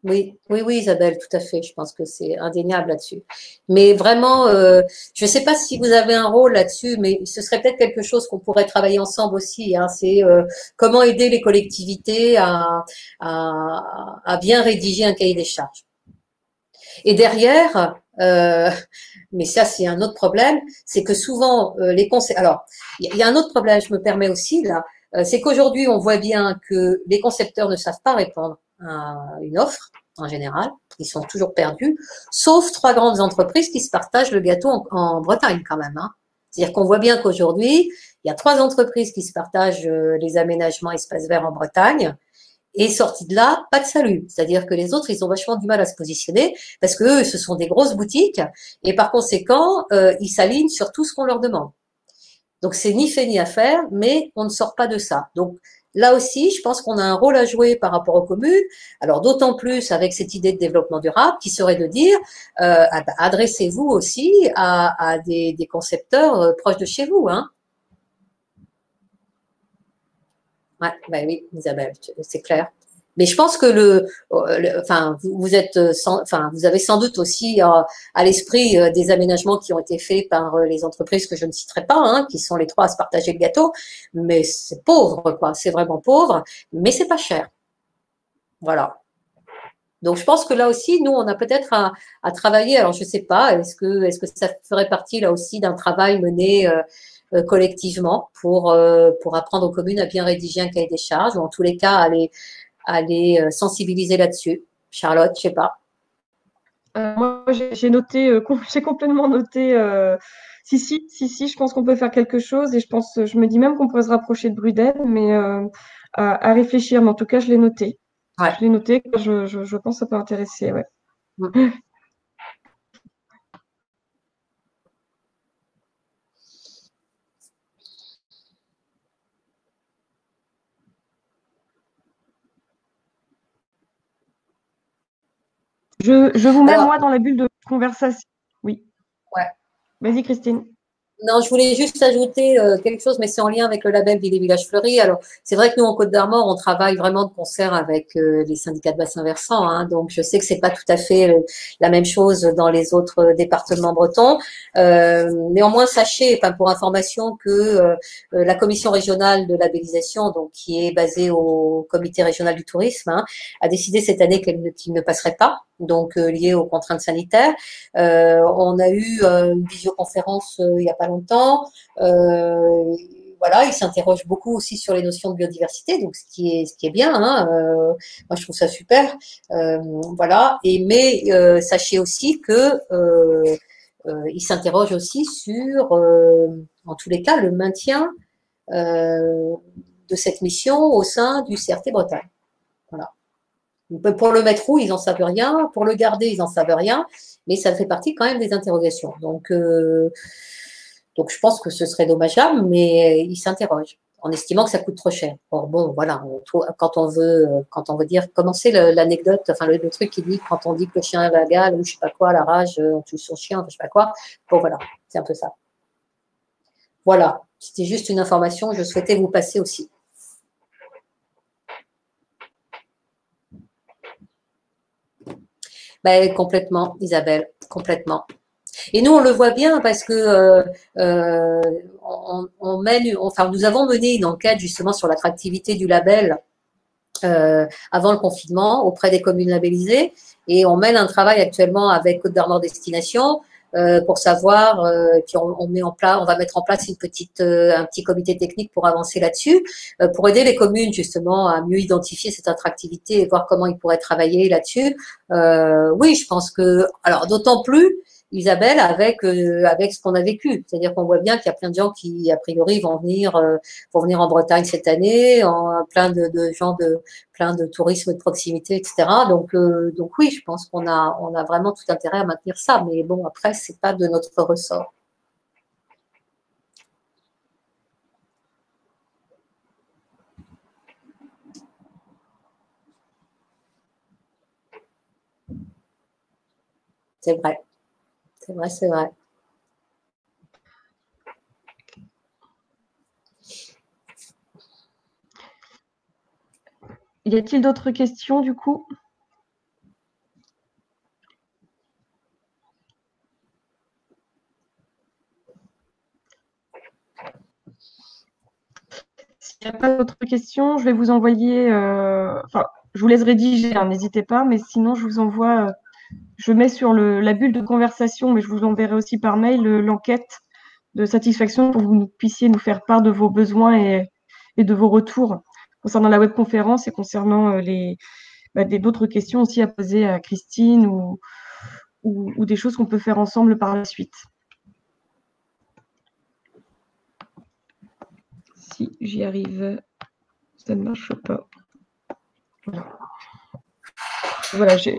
Oui, oui, oui, Isabelle, tout à fait. Je pense que c'est indéniable là-dessus. Mais vraiment, je ne sais pas si vous avez un rôle là-dessus, mais ce serait peut-être quelque chose qu'on pourrait travailler ensemble aussi. C'est comment aider les collectivités à bien rédiger un cahier des charges. Et derrière, mais ça c'est un autre problème, c'est que souvent les conseils. Alors, il y a un autre problème, je me permets aussi là, c'est qu'aujourd'hui on voit bien que les concepteurs ne savent pas répondre à une offre en général, ils sont toujours perdus, sauf 3 grandes entreprises qui se partagent le gâteau en Bretagne quand même. C'est-à-dire qu'on voit bien qu'aujourd'hui, il y a 3 entreprises qui se partagent les aménagements espaces verts en Bretagne. Et sorti de là, pas de salut. C'est-à-dire que les autres, ils ont vachement du mal à se positionner parce que eux, ce sont des grosses boutiques et par conséquent, ils s'alignent sur tout ce qu'on leur demande. Donc, c'est ni fait ni à faire, mais on ne sort pas de ça. Donc, là aussi, je pense qu'on a un rôle à jouer par rapport aux communes. Alors, d'autant plus avec cette idée de développement durable qui serait de dire, adressez-vous aussi à des concepteurs proches de chez vous. Ouais, oui, Isabelle, c'est clair. Mais je pense que enfin, vous êtes, enfin, vous avez sans doute aussi à l'esprit des aménagements qui ont été faits par les entreprises que je ne citerai pas, qui sont les 3 à se partager le gâteau. Mais c'est pauvre, quoi. C'est vraiment pauvre, mais c'est pas cher. Voilà. Donc, je pense que là aussi, nous, on a peut-être à travailler. Alors, je sais pas, est-ce que ça ferait partie là aussi d'un travail mené collectivement pour apprendre aux communes à bien rédiger un cahier des charges ou en tous les cas à les sensibiliser là-dessus. Charlotte, je sais pas. Moi, j'ai noté, j'ai complètement noté. Si, je pense qu'on peut faire quelque chose et je me dis même qu'on pourrait se rapprocher de Brudel, mais à réfléchir. Mais en tout cas, je l'ai noté. Ouais. Je l'ai noté. Je pense que ça peut intéresser. Ouais. Je vous mets, moi, dans la bulle de conversation. Oui. Ouais. Vas-y, Christine. Non, je voulais juste ajouter quelque chose, mais c'est en lien avec le label Ville et Villages Fleuris. Alors, c'est vrai que nous, en Côte-d'Armor, on travaille vraiment de concert avec les syndicats de bassin versant. Donc, je sais que c'est pas tout à fait la même chose dans les autres départements bretons. Néanmoins, sachez, enfin, pour information, que la commission régionale de labellisation, donc qui est basée au comité régional du tourisme, a décidé cette année qu'il ne passerait pas, donc lié aux contraintes sanitaires. On a eu une visioconférence il n'y a pas longtemps. Voilà, ils s'interrogent beaucoup aussi sur les notions de biodiversité, donc ce qui est bien. Moi, je trouve ça super. Voilà. Mais sachez aussi que ils s'interrogent aussi sur, en tous les cas, le maintien de cette mission au sein du CRT Bretagne. Voilà. Pour le mettre où, ils n'en savent rien. Pour le garder, ils n'en savent rien. Mais ça fait partie quand même des interrogations. Donc je pense que ce serait dommageable, mais ils s'interrogent en estimant que ça coûte trop cher. Or bon, voilà, quand on veut dire, commencer l'anecdote, enfin le truc qui dit quand on dit que le chien est vagal ou je sais pas quoi, la rage, on tue son chien, je sais pas quoi. Bon voilà, c'est un peu ça. Voilà, c'était juste une information que je souhaitais vous passer aussi. Complètement, Isabelle, complètement. Et nous, on le voit bien parce que nous avons mené une enquête justement sur l'attractivité du label avant le confinement auprès des communes labellisées, et on mène un travail actuellement avec Côte d'Armor Destination pour savoir, puis on va mettre en place un petit comité technique pour avancer là-dessus, pour aider les communes justement à mieux identifier cette attractivité et voir comment ils pourraient travailler là-dessus. Oui, je pense que, alors d'autant plus, Isabelle, avec ce qu'on a vécu, c'est-à-dire qu'on voit bien qu'il y a plein de gens qui a priori vont venir en Bretagne cette année, plein de tourisme de proximité, etc. Donc oui, je pense qu'on a vraiment tout intérêt à maintenir ça. Mais bon, après, c'est pas de notre ressort. C'est vrai. C'est vrai, c'est vrai. Y a-t-il d'autres questions du coup? S'il n'y a pas d'autres questions, je vais vous envoyer, enfin, je vous laisse rédiger, hein, n'hésitez pas, mais sinon, je vous envoie, je mets sur la bulle de conversation, mais je vous enverrai aussi par mail l'enquête de satisfaction pour que vous puissiez nous faire part de vos besoins et de vos retours concernant la webconférence et concernant d'autres questions aussi à poser à Christine ou des choses qu'on peut faire ensemble par la suite. Si j'y arrive, ça ne marche pas. Voilà, j'ai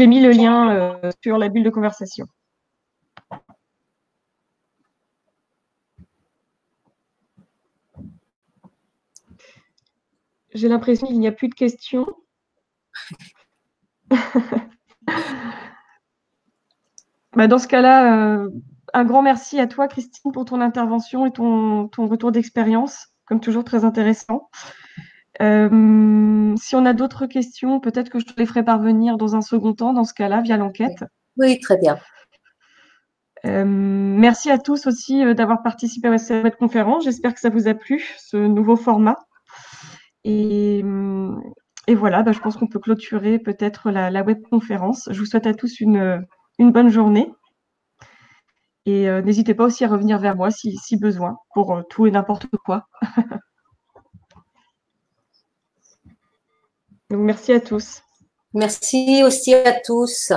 mis le lien sur la bulle de conversation. J'ai l'impression qu'il n'y a plus de questions. Dans ce cas-là, un grand merci à toi, Christine, pour ton intervention et ton retour d'expérience, comme toujours très intéressant. Si on a d'autres questions, peut-être que je te les ferai parvenir dans un second temps, dans ce cas-là, via l'enquête. Oui, très bien. Merci à tous aussi d'avoir participé à cette conférence. J'espère que ça vous a plu, ce nouveau format. Et voilà, je pense qu'on peut clôturer peut-être la webconférence. Je vous souhaite à tous une bonne journée. Et n'hésitez pas aussi à revenir vers moi si besoin, pour tout et n'importe quoi. Donc, merci à tous. Merci aussi à tous.